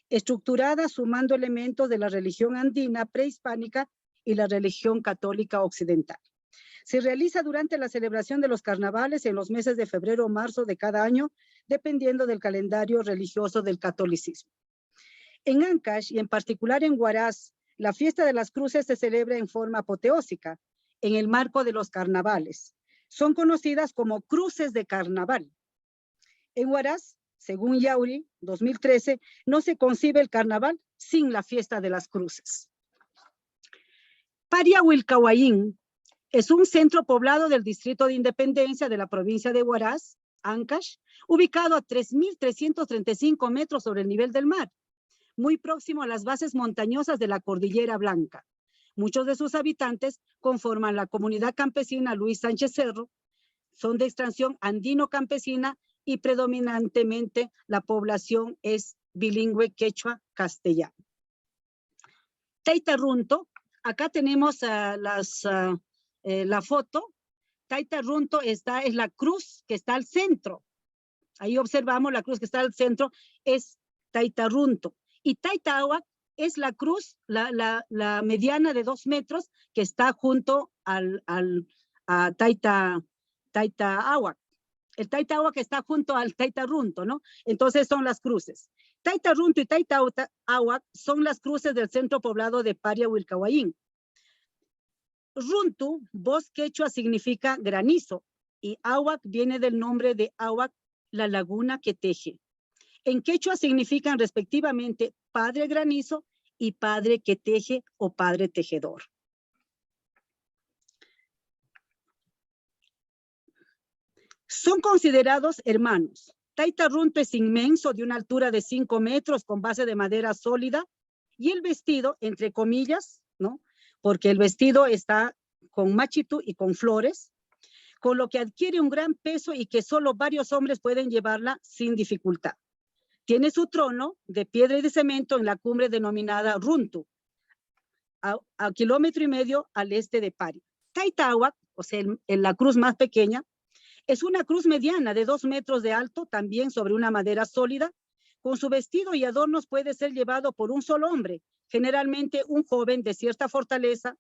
estructurada sumando elementos de la religión andina prehispánica y la religión católica occidental. Se realiza durante la celebración de los carnavales en los meses de febrero o marzo de cada año, dependiendo del calendario religioso del catolicismo. En Ancash y en particular en Huaraz, la fiesta de las cruces se celebra en forma apoteósica, en el marco de los carnavales. Son conocidas como cruces de carnaval. En Huaraz, según Yauri, 2013, no se concibe el carnaval sin la fiesta de las cruces. Paria Wilcahuayín es un centro poblado del distrito de Independencia de la provincia de Huaraz, Ancash, ubicado a 3.335 metros sobre el nivel del mar, muy próximo a las bases montañosas de la Cordillera Blanca. Muchos de sus habitantes conforman la comunidad campesina Luis Sánchez Cerro, son de extracción andino-campesina y predominantemente la población es bilingüe quechua-castellano. Taitarrunto, acá tenemos la foto. Taitarrunto es la cruz que está al centro. Ahí observamos la cruz que está al centro, es Taitarrunto. Y Taitahuac es la cruz, la mediana de 2 metros que está junto a Taitahuac. El Taitahuac está junto al Taitarrunto, ¿no? Entonces son las cruces. Taitarrunto y Taitahuac son las cruces del centro poblado de Paria Wilcahuayín. Runtu, voz quechua, significa granizo y Ahuac viene del nombre de Ahuac, la laguna que teje. En quechua significan respectivamente padre granizo y padre que teje o padre tejedor. Son considerados hermanos. Taitarrunto es inmenso, de una altura de 5 metros, con base de madera sólida, y el vestido, entre comillas, ¿no? Porque el vestido está con machitu y con flores, con lo que adquiere un gran peso y que solo varios hombres pueden llevarla sin dificultad. Tiene su trono de piedra y de cemento en la cumbre denominada Runtu, a 1,5 kilómetros al este de Paria. Taitahuac, o sea, en la cruz más pequeña, es una cruz mediana de 2 metros de alto, también sobre una madera sólida. Con su vestido y adornos puede ser llevado por un solo hombre, generalmente un joven de cierta fortaleza.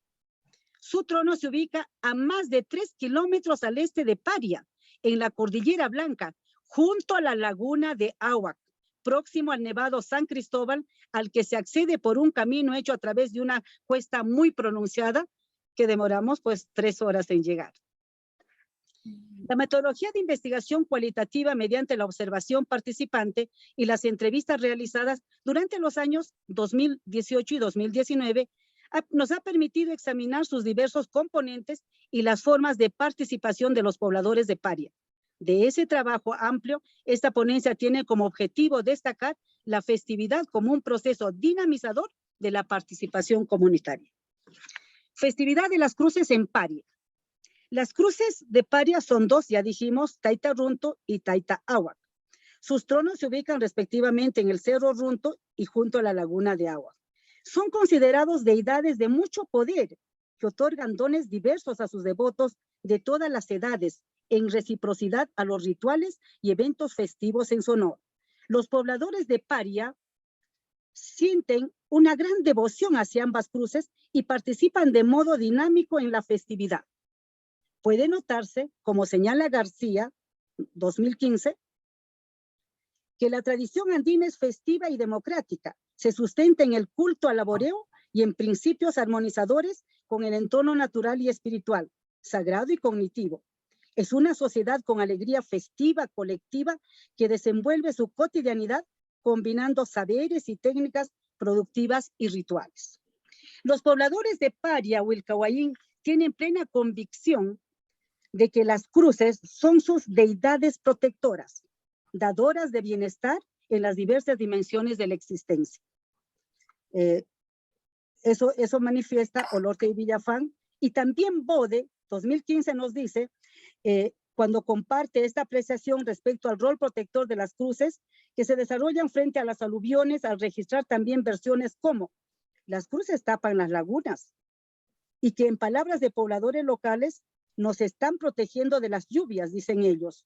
Su trono se ubica a más de 3 kilómetros al este de Paria, en la Cordillera Blanca, junto a la laguna de Ahuac, próximo al Nevado San Cristóbal, al que se accede por un camino hecho a través de una cuesta muy pronunciada, que demoramos pues 3 horas en llegar. La metodología de investigación cualitativa mediante la observación participante y las entrevistas realizadas durante los años 2018 y 2019 nos ha permitido examinar sus diversos componentes y las formas de participación de los pobladores de Paria. De ese trabajo amplio, esta ponencia tiene como objetivo destacar la festividad como un proceso dinamizador de la participación comunitaria. Festividad de las cruces en Paria. Las cruces de Paria son 2, ya dijimos, Taitarrunto y Taitahuac. Sus tronos se ubican respectivamente en el Cerro Runto y junto a la laguna de Ahuac. Son considerados deidades de mucho poder que otorgan dones diversos a sus devotos de todas las edades en reciprocidad a los rituales y eventos festivos en su honor. Los pobladores de Paria sienten una gran devoción hacia ambas cruces y participan de modo dinámico en la festividad. Puede notarse, como señala García, 2015, que la tradición andina es festiva y democrática, se sustenta en el culto al laboreo y en principios armonizadores con el entorno natural y espiritual, sagrado y cognitivo. Es una sociedad con alegría festiva, colectiva, que desenvuelve su cotidianidad combinando saberes y técnicas productivas y rituales. Los pobladores de Paria, Wilcahuayín, tienen plena convicción de que las cruces son sus deidades protectoras, dadoras de bienestar en las diversas dimensiones de la existencia. Eso manifiesta Olorte y Villafán. Y también Bode, 2015, nos dice, cuando comparte esta apreciación respecto al rol protector de las cruces que se desarrollan frente a las aluviones, al registrar también versiones como las cruces tapan las lagunas y que en palabras de pobladores locales nos están protegiendo de las lluvias, dicen ellos.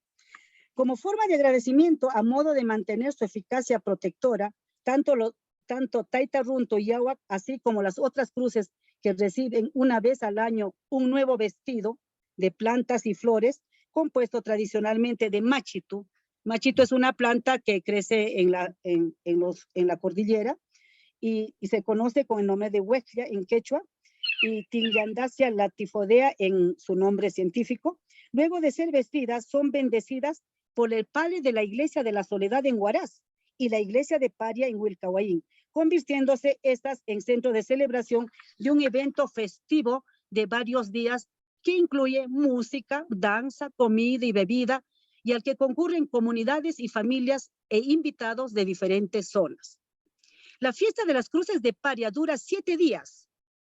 Como forma de agradecimiento a modo de mantener su eficacia protectora, tanto Taita Runto y Ahuac, así como las otras cruces que reciben una vez al año un nuevo vestido de plantas y flores, compuesto tradicionalmente de machitu. Machitu es una planta que crece en la cordillera y se conoce con el nombre de huechlia en quechua y Tinyandacia latifodea en su nombre científico. Luego de ser vestidas, son bendecidas por el padre de la Iglesia de la Soledad en Huaraz y la Iglesia de Paria en Wilcahuayín, convirtiéndose estas en centro de celebración de un evento festivo de varios días que incluye música, danza, comida y bebida, y al que concurren comunidades y familias e invitados de diferentes zonas. La fiesta de las cruces de Paria dura 7 días.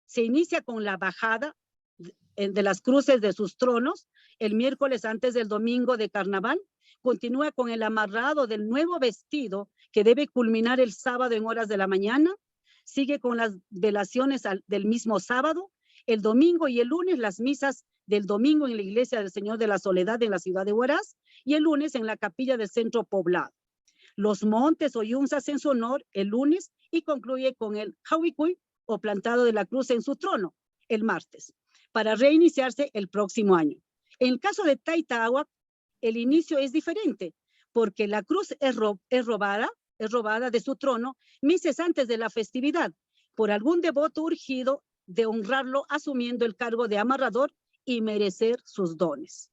Se inicia con la bajada de las cruces de sus tronos el miércoles antes del domingo de carnaval. Continúa con el amarrado del nuevo vestido que debe culminar el sábado en horas de la mañana. Sigue con las velaciones del mismo sábado. El domingo y el lunes las misas del domingo en la iglesia del Señor de la Soledad en la ciudad de Huaraz y el lunes en la capilla del centro poblado. Los montes o yunzas en su honor el lunes y concluye con el Hawicuy o plantado de la cruz en su trono el martes para reiniciarse el próximo año. En el caso de Taita Ahuac, el inicio es diferente porque la cruz es robada de su trono meses antes de la festividad por algún devoto urgido de honrarlo asumiendo el cargo de amarrador y merecer sus dones.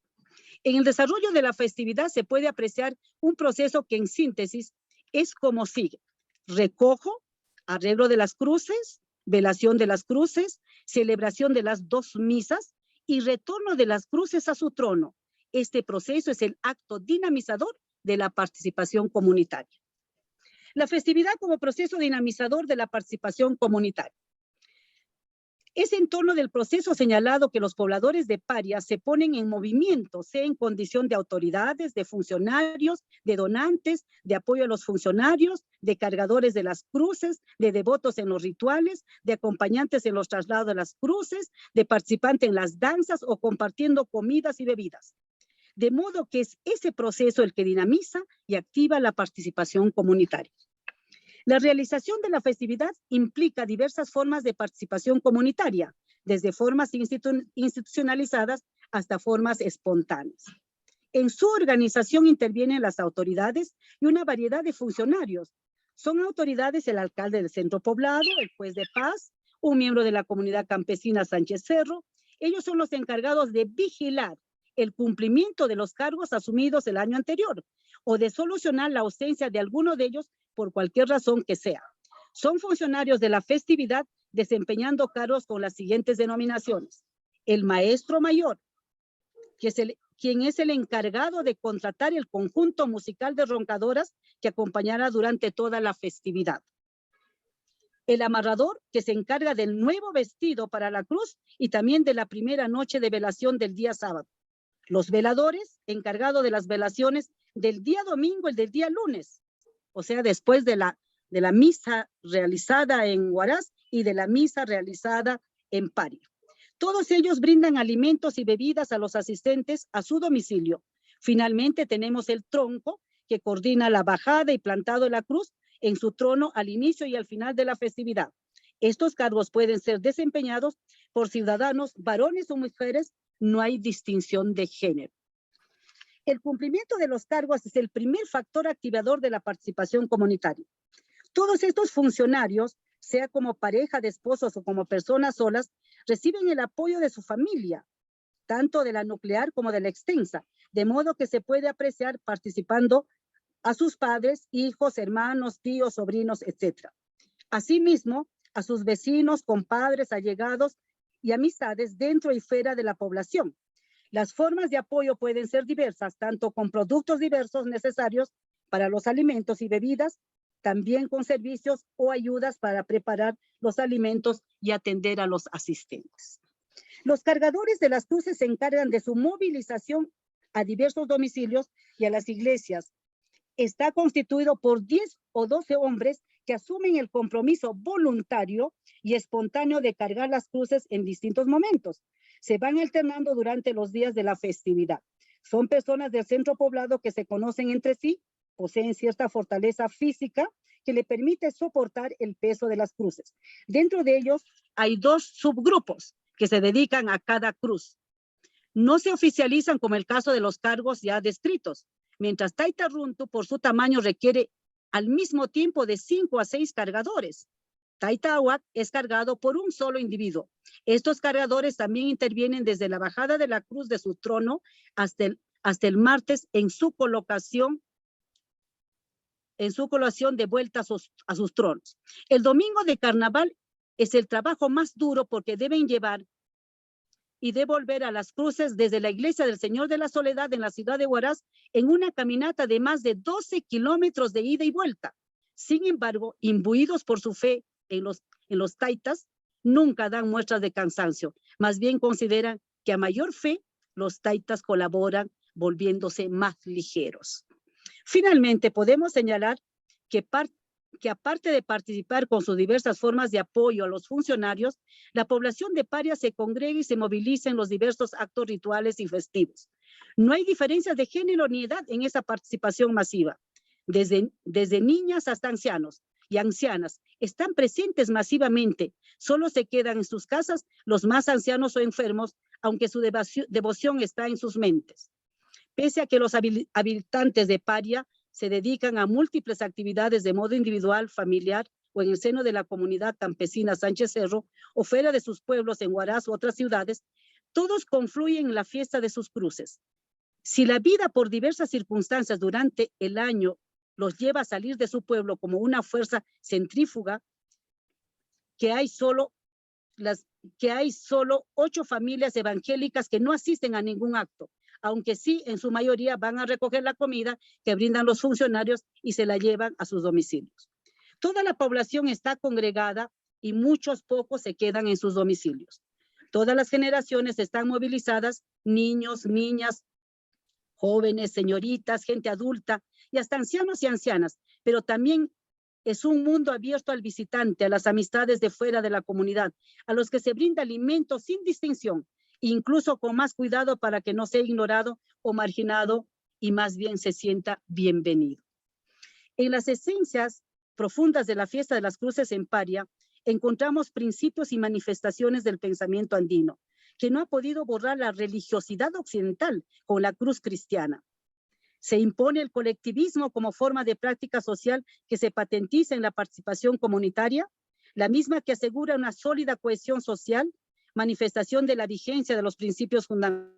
En el desarrollo de la festividad se puede apreciar un proceso que en síntesis es como sigue: recojo, arreglo de las cruces, velación de las cruces, celebración de las 2 misas y retorno de las cruces a su trono. Este proceso es el acto dinamizador de la participación comunitaria. La festividad como proceso dinamizador de la participación comunitaria. Es en torno del proceso señalado que los pobladores de Paria se ponen en movimiento, sea en condición de autoridades, de funcionarios, de donantes, de apoyo a los funcionarios, de cargadores de las cruces, de devotos en los rituales, de acompañantes en los traslados de las cruces, de participantes en las danzas o compartiendo comidas y bebidas. De modo que es ese proceso el que dinamiza y activa la participación comunitaria. La realización de la festividad implica diversas formas de participación comunitaria, desde formas institucionalizadas hasta formas espontáneas. En su organización intervienen las autoridades y una variedad de funcionarios. Son autoridades el alcalde del centro poblado, el juez de paz, un miembro de la comunidad campesina Sánchez Cerro. Ellos son los encargados de vigilar el cumplimiento de los cargos asumidos el año anterior o de solucionar la ausencia de alguno de ellos por cualquier razón que sea. Son funcionarios de la festividad desempeñando cargos con las siguientes denominaciones: el maestro mayor, quien es el encargado de contratar el conjunto musical de roncadoras que acompañará durante toda la festividad; el amarrador, que se encarga del nuevo vestido para la cruz y también de la primera noche de velación del día sábado; los veladores, encargados de las velaciones del día domingo y del día lunes, o sea, después de la misa realizada en Huaraz y de la misa realizada en Paria. Todos ellos brindan alimentos y bebidas a los asistentes a su domicilio. Finalmente tenemos el tronco, que coordina la bajada y plantado de la cruz en su trono al inicio y al final de la festividad. Estos cargos pueden ser desempeñados por ciudadanos, varones o mujeres, no hay distinción de género. El cumplimiento de los cargos es el primer factor activador de la participación comunitaria. Todos estos funcionarios sea como pareja de esposos o como personas solas, reciben el apoyo de su familia, tanto de la nuclear como de la extensa, de modo que se puede apreciar participando a sus padres, hijos, hermanos, tíos, sobrinos, etc. Asimismo, a sus vecinos, compadres, allegados y amistades dentro y fuera de la población. Las formas de apoyo pueden ser diversas, tanto con productos diversos necesarios para los alimentos y bebidas, también con servicios o ayudas para preparar los alimentos y atender a los asistentes. Los cargadores de las cruces se encargan de su movilización a diversos domicilios y a las iglesias. Está constituido por 10 o 12 hombres que asumen el compromiso voluntario y espontáneo de cargar las cruces en distintos momentos. Se van alternando durante los días de la festividad. Son personas del centro poblado que se conocen entre sí, poseen cierta fortaleza física que le permite soportar el peso de las cruces. Dentro de ellos hay 2 subgrupos que se dedican a cada cruz. No se oficializan como el caso de los cargos ya descritos, mientras Taita Runtu por su tamaño requiere al mismo tiempo de 5 a 6 cargadores. Taita Ahuac es cargado por un solo individuo. Estos cargadores también intervienen desde la bajada de la cruz de su trono hasta el martes en su colocación de vuelta a sus tronos. El domingo de carnaval es el trabajo más duro porque deben llevar y devolver a las cruces desde la iglesia del Señor de la Soledad en la ciudad de Huaraz en una caminata de más de 12 kilómetros de ida y vuelta. Sin embargo, imbuidos por su fe en los taitas, nunca dan muestras de cansancio. Más bien consideran que a mayor fe, los taitas colaboran volviéndose más ligeros. Finalmente, podemos señalar que aparte de participar con sus diversas formas de apoyo a los funcionarios, la población de Paria se congrega y se moviliza en los diversos actos rituales y festivos. No hay diferencias de género ni edad en esa participación masiva. Desde niñas hasta ancianos y ancianas están presentes masivamente. Solo se quedan en sus casas los más ancianos o enfermos, aunque su devoción está en sus mentes. Pese a que los habitantes de Paria se dedican a múltiples actividades de modo individual, familiar o en el seno de la comunidad campesina Sánchez Cerro o fuera de sus pueblos en Huaraz u otras ciudades, todos confluyen en la fiesta de sus cruces. Si la vida por diversas circunstancias durante el año los lleva a salir de su pueblo como una fuerza centrífuga, que hay solo 8 familias evangélicas que no asisten a ningún acto, aunque sí en su mayoría van a recoger la comida que brindan los funcionarios y se la llevan a sus domicilios. Toda la población está congregada y pocos se quedan en sus domicilios. Todas las generaciones están movilizadas, niños, niñas, jóvenes, señoritas, gente adulta y hasta ancianos y ancianas, pero también es un mundo abierto al visitante, a las amistades de fuera de la comunidad, a los que se brinda alimento sin distinción, incluso con más cuidado para que no sea ignorado o marginado y más bien se sienta bienvenido. En las esencias profundas de la fiesta de las cruces en Paria, encontramos principios y manifestaciones del pensamiento andino, que no ha podido borrar la religiosidad occidental con la cruz cristiana. Se impone el colectivismo como forma de práctica social que se patentiza en la participación comunitaria, la misma que asegura una sólida cohesión social, manifestación de la vigencia de los principios fundamentales.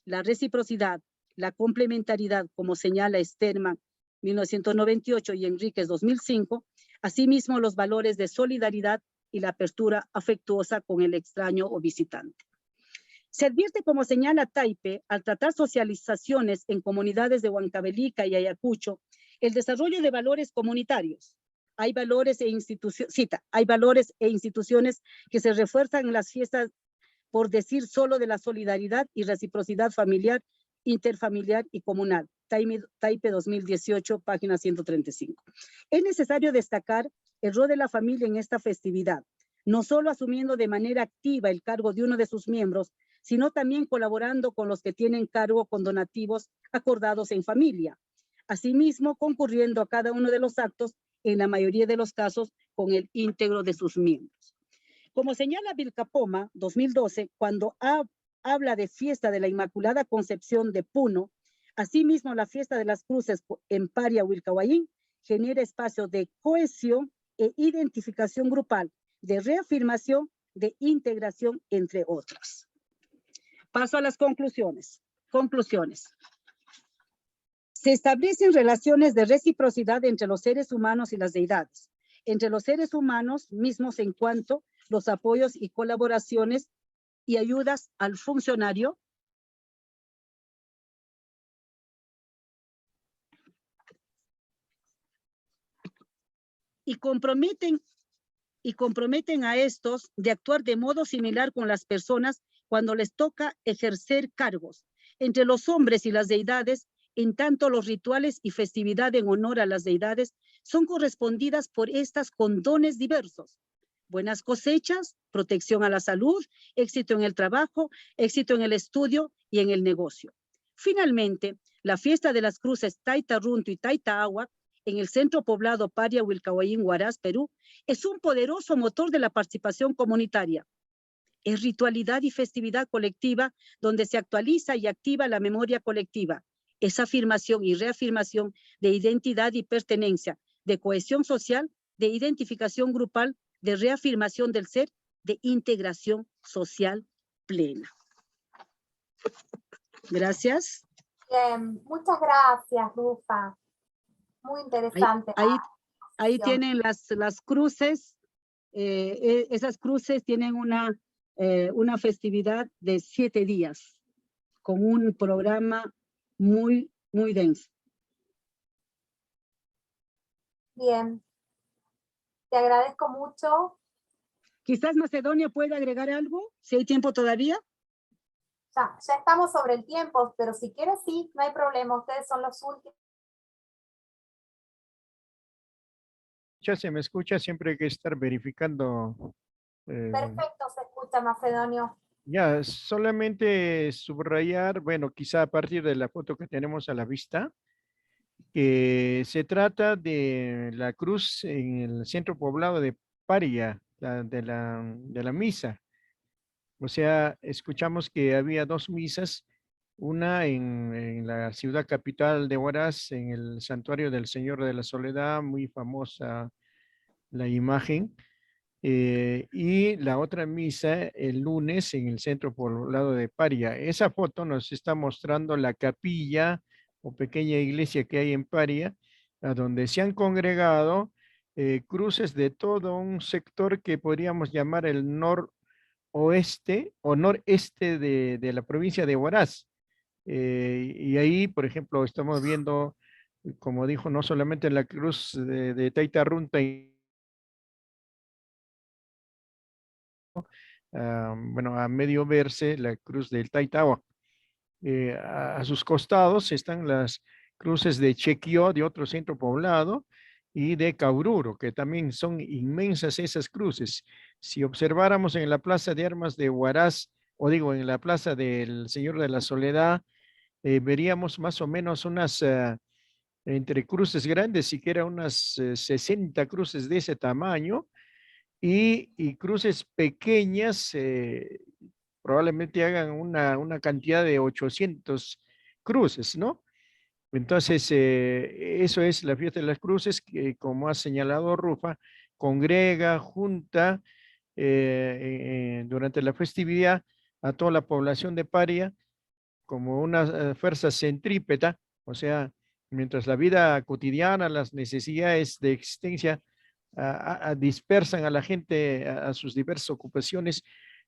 La reciprocidad, la complementariedad, como señala Sterman 1998 y Enríquez 2005, asimismo los valores de solidaridad y la apertura afectuosa con el extraño o visitante. Se advierte, como señala Taipe, al tratar socializaciones en comunidades de Huancavelica y Ayacucho, el desarrollo de valores comunitarios. Hay valores e instituciones que se refuerzan en las fiestas, por decir solo de la solidaridad y reciprocidad familiar, interfamiliar y comunal. Taipe 2018, página 135. Es necesario destacar el rol de la familia en esta festividad, no solo asumiendo de manera activa el cargo de uno de sus miembros, sino también colaborando con los que tienen cargo con donativos acordados en familia. Asimismo, concurriendo a cada uno de los actos, en la mayoría de los casos, con el íntegro de sus miembros. Como señala Vilcapoma, 2012, cuando habla de fiesta de la Inmaculada Concepción de Puno, asimismo la fiesta de las cruces en Paria, Huilcahuayín, genera espacios de cohesión e identificación grupal, de reafirmación, de integración, entre otras. Paso a las conclusiones. Conclusiones. Se establecen relaciones de reciprocidad entre los seres humanos y las deidades, entre los seres humanos mismos en cuanto los apoyos y colaboraciones y ayudas al funcionario y comprometen a estos de actuar de modo similar con las personas cuando les toca ejercer cargos. Entre los hombres y las deidades, en tanto los rituales y festividad en honor a las deidades son correspondidas por estas con dones diversos. Buenas cosechas, protección a la salud, éxito en el trabajo, éxito en el estudio y en el negocio. Finalmente, la fiesta de las cruces Taita Runtu y Taita Ahuac en el centro poblado Paria, Wilcahuayín, Huaraz, Perú, es un poderoso motor de la participación comunitaria. Es ritualidad y festividad colectiva donde se actualiza y activa la memoria colectiva. Es afirmación y reafirmación de identidad y pertenencia, de cohesión social, de identificación grupal, de reafirmación del ser, de integración social plena. Gracias. Bien, muchas gracias, Rufa. Muy interesante. Ahí tienen las cruces. Esas cruces tienen una festividad de 7 días, con un programa muy, muy denso. Bien. Te agradezco mucho. Quizás Macedonia puede agregar algo, si hay tiempo todavía. Ya estamos sobre el tiempo, pero si quieres sí, no hay problema. Ustedes son los últimos. Ya se me escucha, siempre hay que estar verificando. Perfecto, se escucha, Macedonio. Ya, solamente subrayar, bueno, quizá a partir de la foto que tenemos a la vista, que se trata de la cruz en el centro poblado de Paria, de la misa. O sea, escuchamos que había 2 misas, una en la ciudad capital de Huaraz, en el santuario del Señor de la Soledad, muy famosa la imagen, y la otra misa el lunes en el centro poblado de Paria. Esa foto nos está mostrando la capilla o pequeña iglesia que hay en Paria, a donde se han congregado cruces de todo un sector que podríamos llamar el noroeste o noreste de la provincia de Huaraz. Y ahí, por ejemplo, estamos viendo, como dijo, no solamente la cruz de Taita Runta, bueno, a medio verse la cruz del Taitawa. A sus costados están las cruces de Chequio, de otro centro poblado, y de Caururo, que también son inmensas esas cruces. Si observáramos en la plaza de armas de Huaraz, o digo, en la plaza del Señor de la Soledad, veríamos más o menos unas, entre cruces grandes, siquiera unas 60 cruces de ese tamaño, y cruces pequeñas, probablemente hagan una cantidad de 800 cruces, ¿no? Entonces, eso es la fiesta de las cruces, que como ha señalado Rufa, congrega, junta durante la festividad a toda la población de Paria como una fuerza centrípeta, o sea, mientras la vida cotidiana, las necesidades de existencia dispersan a la gente a sus diversas ocupaciones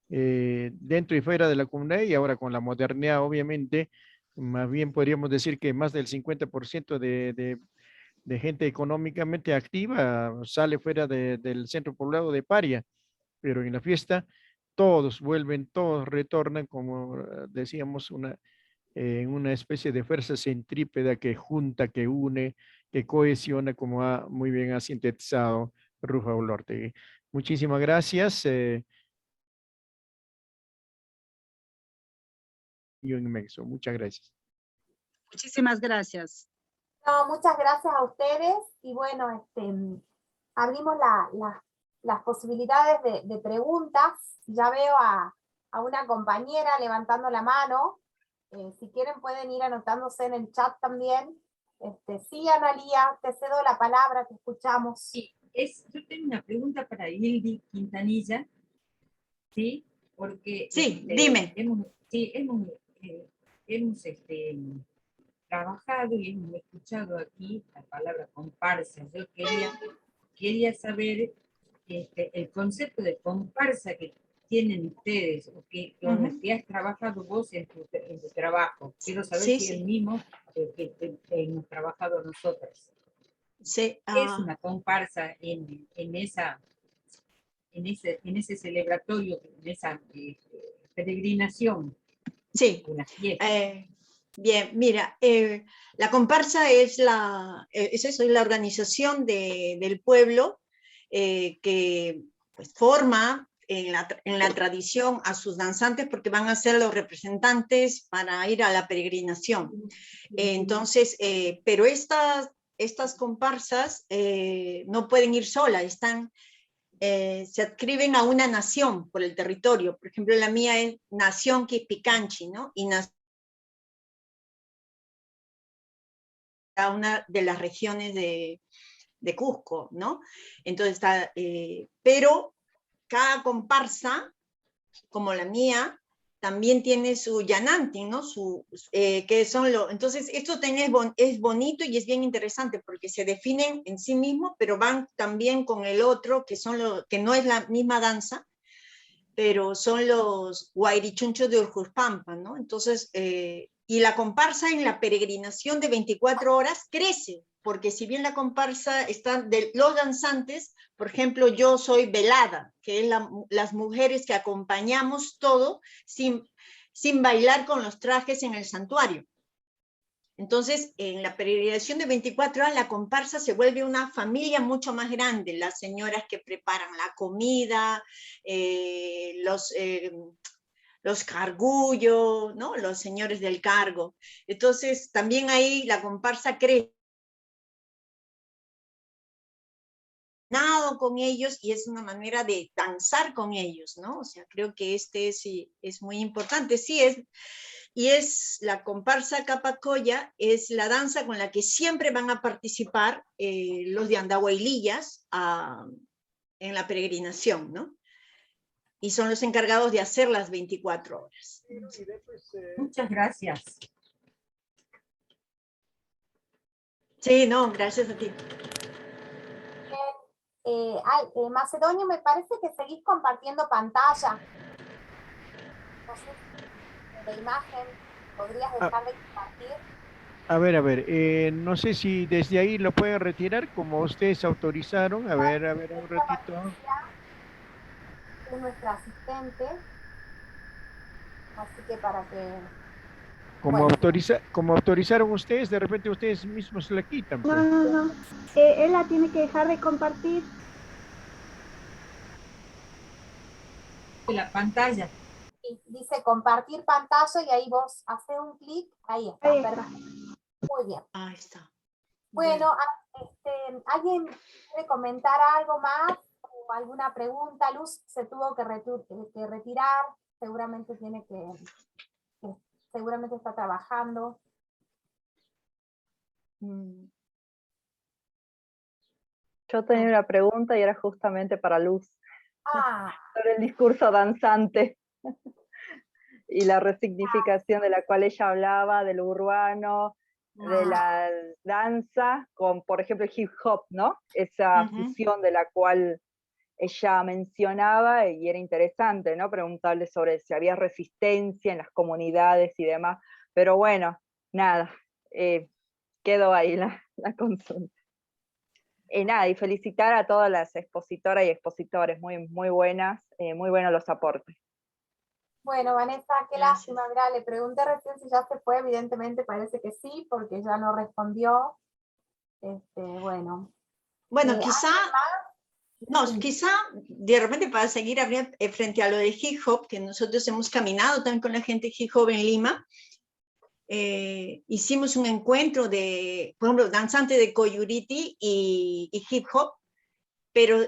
dentro y fuera de la comunidad, y ahora con la modernidad, obviamente, más bien podríamos decir que más del 50% de gente económicamente activa sale fuera del centro poblado de Paria, pero en la fiesta todos vuelven, todos retornan, como decíamos, en una especie de fuerza centrípeta que junta, que une, que cohesiona, como muy bien ha sintetizado Rufa Olortegui. Muchísimas gracias. Inmenso. Muchas gracias. Muchísimas gracias. No, muchas gracias a ustedes y bueno, abrimos las posibilidades de preguntas. Ya veo a una compañera levantando la mano. Si quieren pueden ir anotándose en el chat también. Sí, Analía, te cedo la palabra, te escuchamos. Sí, yo tengo una pregunta para Hildy Quintanilla, ¿sí? Porque sí, dime. hemos trabajado y hemos escuchado aquí la palabra comparsa. Yo quería saber el concepto de comparsa que tienen ustedes, o con el que has trabajado vos en tu trabajo. Quiero saber si es el mismo que hemos trabajado nosotros. Sí, ¿Qué es una comparsa en ese celebratorio, en esa peregrinación? Sí. Una fiesta. Bien, mira, la comparsa es la organización del pueblo que pues, forma en la tradición a sus danzantes porque van a ser los representantes para ir a la peregrinación. Entonces, pero estas comparsas no pueden ir solas, se adscriben a una nación por el territorio. Por ejemplo, la mía es Nación Quipicanchi, ¿no? Y a una de las regiones de Cusco, ¿no? Entonces pero cada comparsa, como la mía, también tiene su yananti, ¿no? Entonces, esto es bonito y es bien interesante porque se definen en sí mismos, pero van también con el otro, que no es la misma danza, pero son los guairichunchos de Urjuspampa, ¿no? Entonces, y la comparsa en la peregrinación de 24 horas crece, porque si bien la comparsa está de los danzantes, por ejemplo, yo soy velada, que es las mujeres que acompañamos todo sin bailar con los trajes en el santuario. Entonces, en la peregrinación de 24 horas, la comparsa se vuelve una familia mucho más grande, las señoras que preparan la comida, los cargullos, ¿no? Los señores del cargo. Entonces, también ahí la comparsa crece con ellos y es una manera de danzar con ellos, ¿no? O sea, creo que es muy importante. Sí, es la comparsa Capacoya, es la danza con la que siempre van a participar los de Andahuaylillas en la peregrinación, ¿no? Y son los encargados de hacer las 24 horas. Muchas gracias. Sí, no, gracias a ti. Macedonio, me parece que seguís compartiendo pantalla. No sé si la imagen podrías dejar de compartir. A ver, no sé si desde ahí lo pueden retirar como ustedes autorizaron. A ver, un ratito. Es nuestra asistente. Así que para que... Como autorizaron ustedes, de repente ustedes mismos se la quitan. Pues. No. Él la tiene que dejar de compartir. La pantalla. Sí, dice compartir pantalla y ahí vos haces un clic, ahí está. Ahí está. Muy bien. Ahí está. Bueno, ¿alguien quiere comentar algo más? ¿O alguna pregunta? Luz se tuvo que retirar, seguramente seguramente está trabajando. Yo tenía una pregunta y era justamente para Luz. Sobre el discurso danzante y la resignificación de la cual ella hablaba, de lo urbano, de la danza, con, por ejemplo, el hip hop, ¿no? Esa fusión de la cual ella mencionaba y era interesante, ¿no? Preguntarle sobre si había resistencia en las comunidades y demás. Pero bueno, nada, quedó ahí la consulta. Nada, y felicitar a todas las expositoras y expositores, muy buenas, muy buenos los aportes. Bueno, Vanessa, qué lástima, mira, le pregunté recién si ya se fue, evidentemente parece que sí, porque ya no respondió. Bueno. Bueno, quizá de repente para seguir frente a lo de hip hop, que nosotros hemos caminado también con la gente hip hop en Lima, hicimos un encuentro por ejemplo, danzante de Coyuriti y hip hop, pero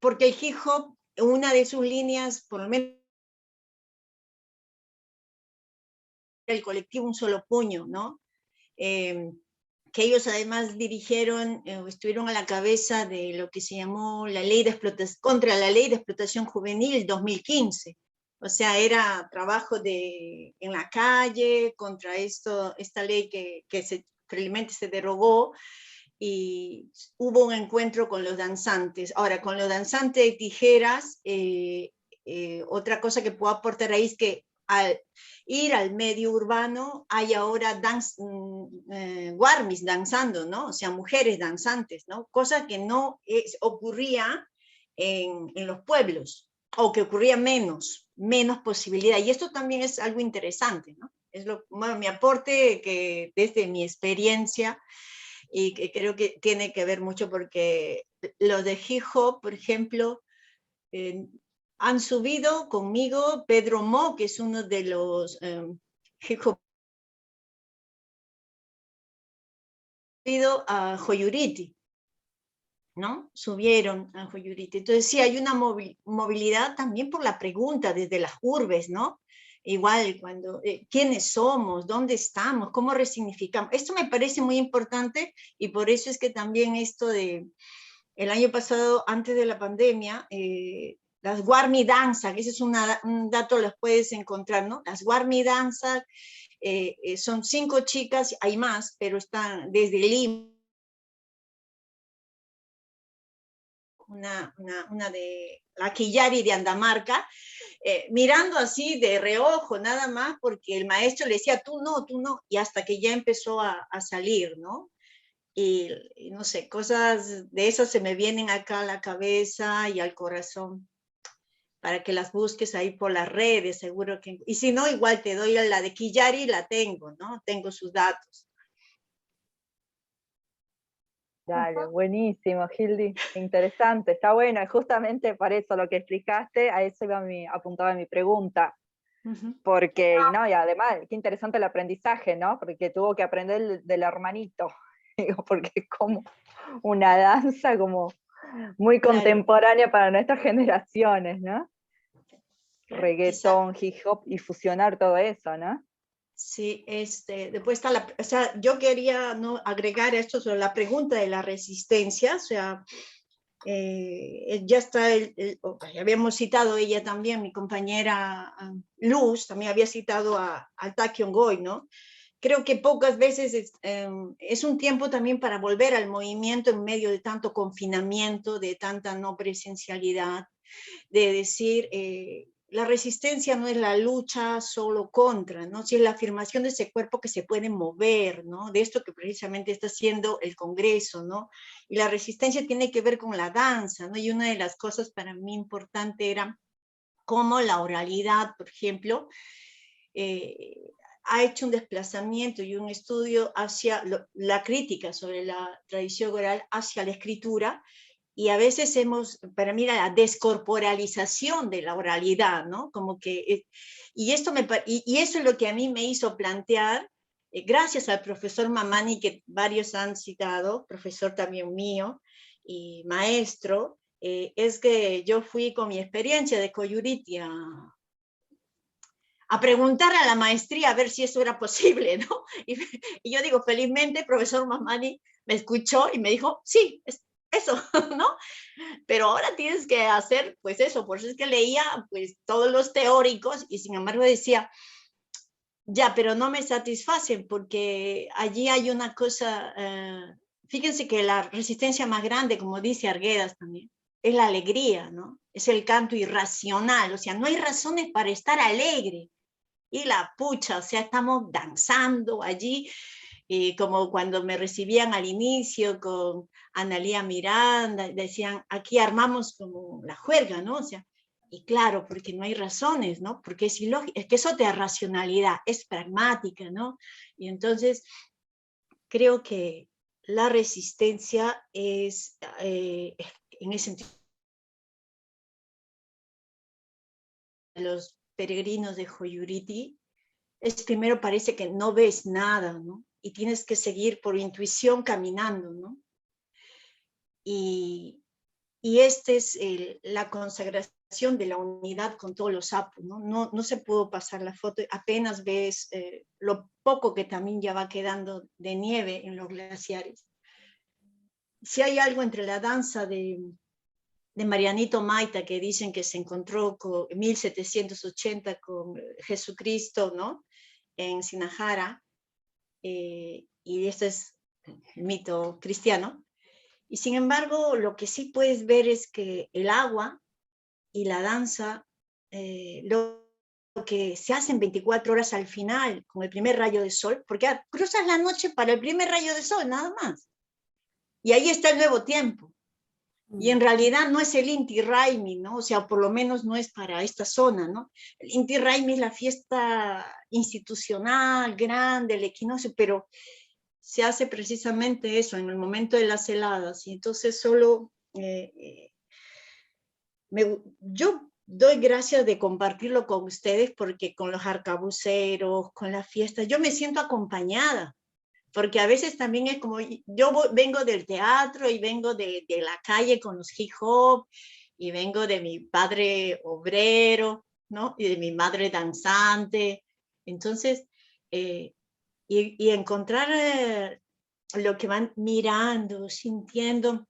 porque el hip hop, una de sus líneas, por lo menos el colectivo Un Solo Puño, ¿no? que ellos además dirigieron, estuvieron a la cabeza de lo que se llamó la ley de explotación, contra la ley de explotación juvenil 2015. O sea, era trabajo en la calle contra esta ley que felizmente se derogó, y hubo un encuentro con los danzantes. Ahora, con los danzantes de tijeras, otra cosa que puedo aportar ahí es que al ir al medio urbano hay ahora guarmis danzando, ¿no? O sea, mujeres danzantes, ¿no? Cosa que no ocurría en los pueblos, o que ocurría menos posibilidad. Y esto también es algo interesante, ¿no? Es bueno, mi aporte que desde mi experiencia, y que creo que tiene que ver mucho porque los de hip hop, por ejemplo, han subido conmigo Pedro Mo, que es uno de los hip hop, a Joyuriti, ¿no? Subieron a Joyuriti. Entonces sí, hay una movilidad también por la pregunta desde las urbes, ¿no? Igual cuando, ¿quiénes somos? ¿Dónde estamos? ¿Cómo resignificamos? Esto me parece muy importante, y por eso es que también esto de, el año pasado, antes de la pandemia, las Guarmi Danza, que ese es un dato, los puedes encontrar, ¿no? Las Guarmi Danza son 5 chicas, hay más, pero están desde Lima, una de la Quillari de Andamarca, mirando así de reojo nada más, porque el maestro le decía, tú no, y hasta que ya empezó a salir, ¿no? Y no sé, cosas de esas se me vienen acá a la cabeza y al corazón, para que las busques ahí por las redes, seguro que, y si no, igual te doy la de Quillari, la tengo, ¿no? Tengo sus datos. Dale, buenísimo, Hildy, interesante, está bueno, y justamente para eso lo que explicaste, a eso apuntaba mi pregunta, porque, no, y además, qué interesante el aprendizaje, ¿no? Porque tuvo que aprender del hermanito, porque es como una danza como muy contemporánea para nuestras generaciones, ¿no? Reggaetón, hip hop, y fusionar todo eso, ¿no? Sí, después está o sea, yo quería agregar esto sobre la pregunta de la resistencia, o sea, ya está, habíamos citado ella también, mi compañera Luz, también había citado a Taekyon Goy, ¿no? Creo que pocas veces es un tiempo también para volver al movimiento en medio de tanto confinamiento, de tanta no presencialidad, de decir, la resistencia no es la lucha solo contra, ¿no? Sí es la afirmación de ese cuerpo que se puede mover, ¿no? De esto que precisamente está haciendo el Congreso, ¿no? Y la resistencia tiene que ver con la danza, ¿no? Y una de las cosas para mí importante era cómo la oralidad, por ejemplo, ha hecho un desplazamiento y un estudio hacia la crítica sobre la tradición oral hacia la escritura, y a veces para mí, la descorporalización de la oralidad, ¿no? Como que, y eso es lo que a mí me hizo plantear, gracias al profesor Mamani, que varios han citado, profesor también mío y maestro, es que yo fui con mi experiencia de Coyuriti a preguntar a la maestría a ver si eso era posible, ¿no? Y yo digo, felizmente, el profesor Mamani me escuchó y me dijo, sí, eso, ¿no? Pero ahora tienes que hacer, pues eso, por eso es que leía, pues, todos los teóricos, y sin embargo decía, ya, pero no me satisfacen, porque allí hay una cosa, fíjense que la resistencia más grande, como dice Arguedas también, es la alegría, ¿no? Es el canto irracional, o sea, no hay razones para estar alegre, y la pucha, o sea, estamos danzando allí, como cuando me recibían al inicio con Analía Miranda, decían, aquí armamos como la juerga, ¿no? O sea, y claro, porque no hay razones, ¿no? Porque es ilógico, es que eso te da racionalidad, es pragmática, ¿no? Y entonces, creo que la resistencia es, en ese sentido, los peregrinos de Joyuriti, es primero parece que no ves nada, ¿no? Y tienes que seguir por intuición caminando, ¿no? Y esta es la consagración de la unidad con todos los apus, ¿no? No se pudo pasar la foto, apenas ves poco que también ya va quedando de nieve en los glaciares. Si hay algo entre la danza de Marianito Maita, que dicen que se encontró en 1780 con Jesucristo, ¿no? En Sinajara, y este es el mito cristiano. Y sin embargo, lo que sí puedes ver es que el agua y la danza, lo que se hace en 24 horas al final, con el primer rayo de sol, porque cruzas la noche para el primer rayo de sol, nada más. Y ahí está el nuevo tiempo. Y en realidad no es el Inti Raymi, ¿no? O sea, por lo menos no es para esta zona, ¿no? El Inti Raymi es la fiesta institucional, grande, el equinoccio, pero se hace precisamente eso, en el momento de las heladas. Y entonces solo yo doy gracias de compartirlo con ustedes, porque con los arcabuceros, con la fiesta, yo me siento acompañada. Porque a veces también es como, yo vengo del teatro y vengo de la calle con los hip hop, y vengo de mi padre obrero, ¿no? Y de mi madre danzante. Entonces, y encontrar lo que van mirando, sintiendo,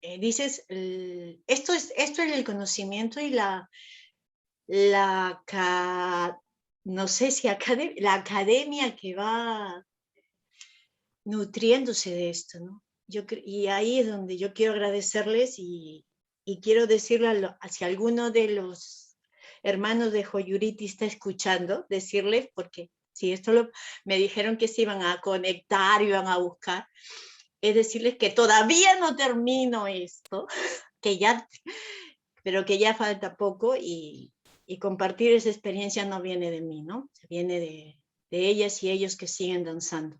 dices, esto es el conocimiento y no sé si la academia que va nutriéndose de esto, ¿no? Y ahí es donde yo quiero agradecerles, y quiero decirle si alguno de los hermanos de Joyuriti está escuchando, decirles, porque si esto me dijeron que se iban a conectar, iban a buscar, es decirles que todavía no termino esto, pero que ya falta poco, y compartir esa experiencia no viene de mí, ¿no? Viene de ellas y ellos que siguen danzando.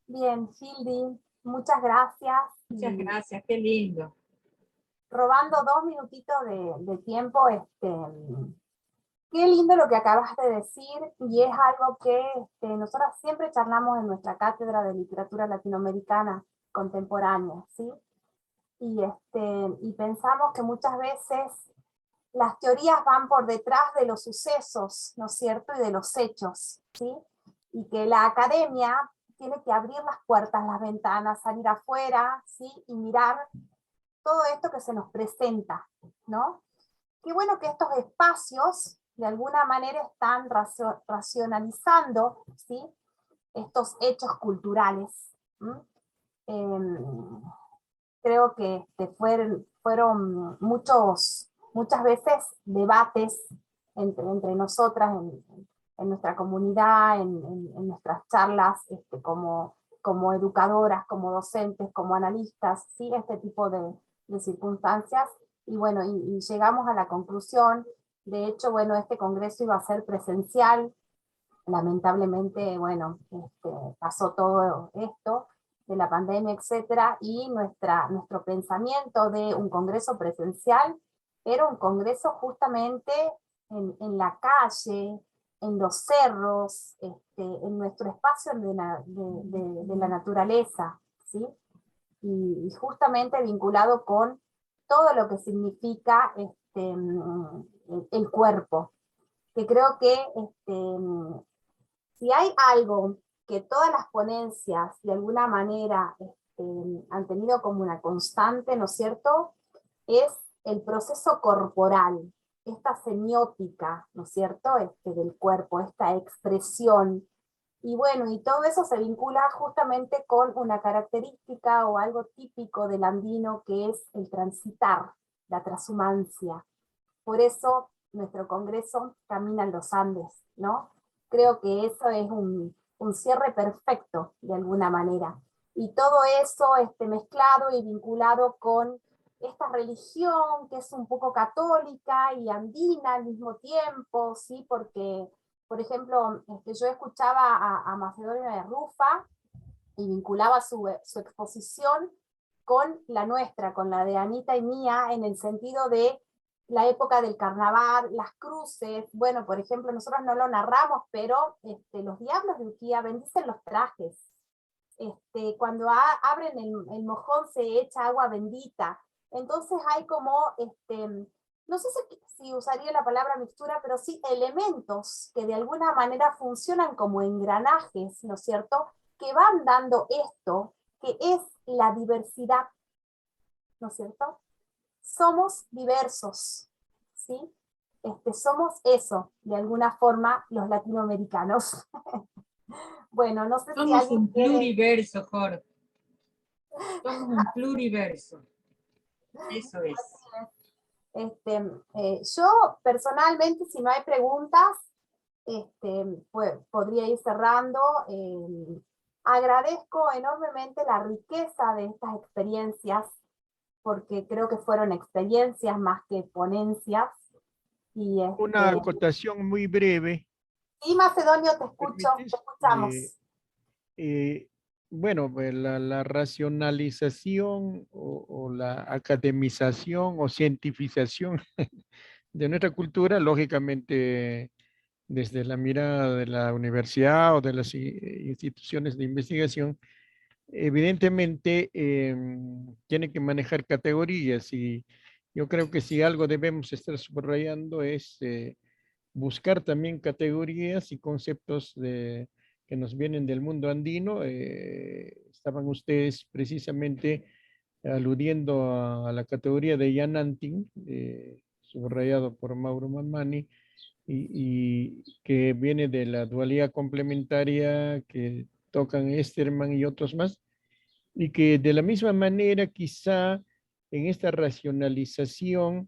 Bien, Hildy, muchas gracias. Muchas gracias, qué lindo. Robando 2 minutitos de tiempo, qué lindo lo que acabas de decir, y es algo que nosotras siempre charlamos en nuestra cátedra de literatura latinoamericana contemporánea, ¿sí? Y pensamos que muchas veces las teorías van por detrás de los sucesos, ¿no es cierto?, y de los hechos, ¿sí? Y que la academia tiene que abrir las puertas, las ventanas, salir afuera, ¿sí? Y mirar todo esto que se nos presenta, ¿no? Qué bueno que estos espacios de alguna manera están racionalizando, ¿sí?, estos hechos culturales. Creo que fueron muchas veces debates entre nosotras en nuestra comunidad, en nuestras charlas, como educadoras, como docentes, como analistas, ¿sí? Este tipo de circunstancias, y bueno, y llegamos a la conclusión. De hecho, bueno, este congreso iba a ser presencial, lamentablemente, bueno, pasó todo esto de la pandemia, etcétera, y nuestro pensamiento de un congreso presencial era un congreso justamente en la calle, en los cerros, en nuestro espacio de la naturaleza, ¿sí? Y justamente vinculado con todo lo que significa el cuerpo, que creo que si hay algo que todas las ponencias de alguna manera han tenido como una constante, ¿no es cierto?, es el proceso corporal, esta semiótica, ¿no es cierto?, del cuerpo, esta expresión. Y bueno, y todo eso se vincula justamente con una característica o algo típico del andino, que es el transitar, la transhumancia. Por eso nuestro congreso camina en los Andes, ¿no? Creo que eso es un cierre perfecto, de alguna manera. Y todo eso mezclado y vinculado con esta religión que es un poco católica y andina al mismo tiempo, ¿sí? Porque, por ejemplo, yo escuchaba a Macedonio de Rufa, y vinculaba su exposición con la nuestra, con la de Anita y mía, en el sentido de la época del carnaval, las cruces. Bueno, por ejemplo, nosotros no lo narramos, pero los diablos de Uquía bendicen los trajes. Cuando abren el mojón se echa agua bendita. Entonces hay como no sé si usaría la palabra mixtura, pero sí elementos que de alguna manera funcionan como engranajes, ¿no es cierto?, que van dando esto, que es la diversidad, ¿no es cierto? Somos diversos, ¿sí? Somos eso, de alguna forma, los latinoamericanos. Bueno, no sé si Somos alguien un quiere... pluriverso, Jorge. Somos un pluriverso. Eso es. Yo personalmente, si no hay preguntas, pues, podría ir cerrando. Agradezco enormemente la riqueza de estas experiencias, porque creo que fueron experiencias más que ponencias. Y Una acotación muy breve. Sí, Macedonio, te escucho, te escuchamos. Bueno, pues la racionalización o la academización o cientificación de nuestra cultura, lógicamente, desde la mirada de la universidad o de las instituciones de investigación, evidentemente tiene que manejar categorías, y yo creo que si algo debemos estar subrayando es buscar también categorías y conceptos que nos vienen del mundo andino. Estaban ustedes precisamente aludiendo a la categoría de Yanantin, subrayado por Mauro Mamani, y que viene de la dualidad complementaria que tocan Esterman y otros más, y que de la misma manera quizá en esta racionalización,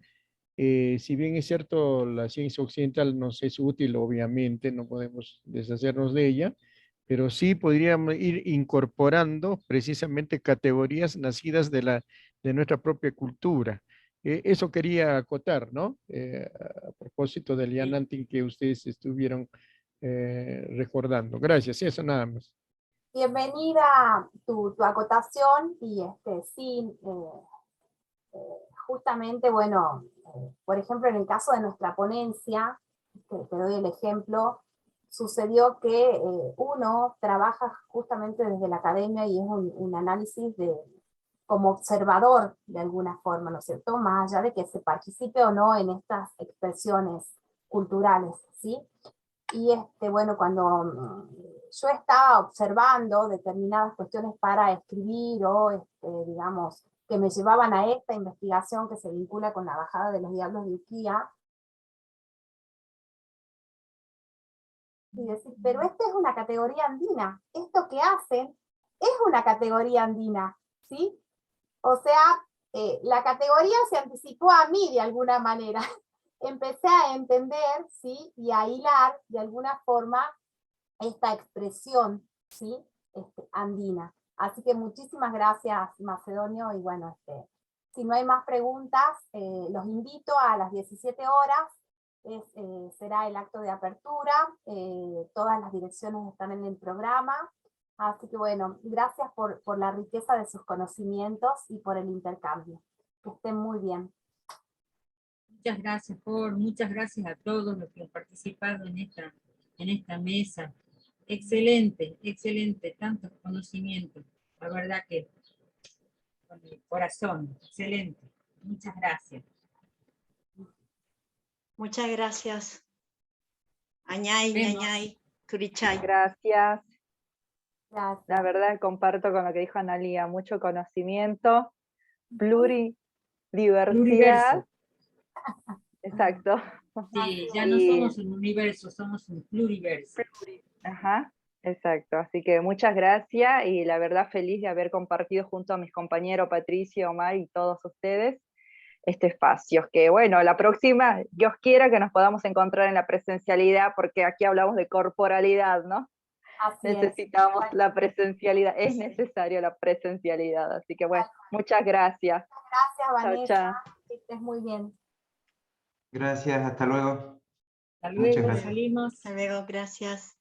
si bien es cierto, la ciencia occidental nos es útil, obviamente, no podemos deshacernos de ella, pero sí podríamos ir incorporando precisamente categorías nacidas de nuestra propia cultura. Eso quería acotar, ¿no? A propósito del Yanantin que ustedes estuvieron recordando. Gracias, eso nada más. Bienvenida tu acotación, y sí, justamente, bueno, por ejemplo, en el caso de nuestra ponencia, te doy el ejemplo, sucedió que uno trabaja justamente desde la academia y es un análisis como observador de alguna forma, ¿no es cierto? Más allá de que se participe o no en estas expresiones culturales, ¿sí? Y bueno, cuando yo estaba observando determinadas cuestiones para escribir o, digamos, que me llevaban a esta investigación que se vincula con la bajada de los diablos de Uquía, y decir, pero esta es una categoría andina, esto que hacen es una categoría andina, ¿sí? O sea, la categoría se anticipó a mí de alguna manera. Empecé a entender, ¿sí? Y a hilar de alguna forma esta expresión, ¿sí? Andina. Así que muchísimas gracias, Macedonio, y bueno, si no hay más preguntas, los invito a las 17 horas, será el acto de apertura, todas las direcciones están en el programa, así que bueno, gracias por la riqueza de sus conocimientos y por el intercambio. Que estén muy bien. Muchas gracias, Jorge, muchas gracias a todos los que han participado en esta mesa. Excelente, excelente, tantos conocimientos. La verdad que con el corazón, excelente. Muchas gracias. Muchas gracias. Añay, ñañay, curichay. Gracias. Gracias. La verdad comparto con lo que dijo Analía, mucho conocimiento, pluridiversidad. Exacto. Sí, ya no somos un universo, somos un pluriverso. Ajá, exacto. Así que muchas gracias, y la verdad feliz de haber compartido junto a mis compañeros Patricia, Omar y todos ustedes este espacio. Que bueno, la próxima, Dios quiera que nos podamos encontrar en la presencialidad, porque aquí hablamos de corporalidad, ¿no? Así necesitamos es. La presencialidad, es necesario la presencialidad. Así que bueno, muchas gracias. Gracias, Vanessa. Chao, chao. Que estés muy bien. Gracias, hasta luego. Hasta Muchas luego, gracias. salimos. Hasta luego, gracias.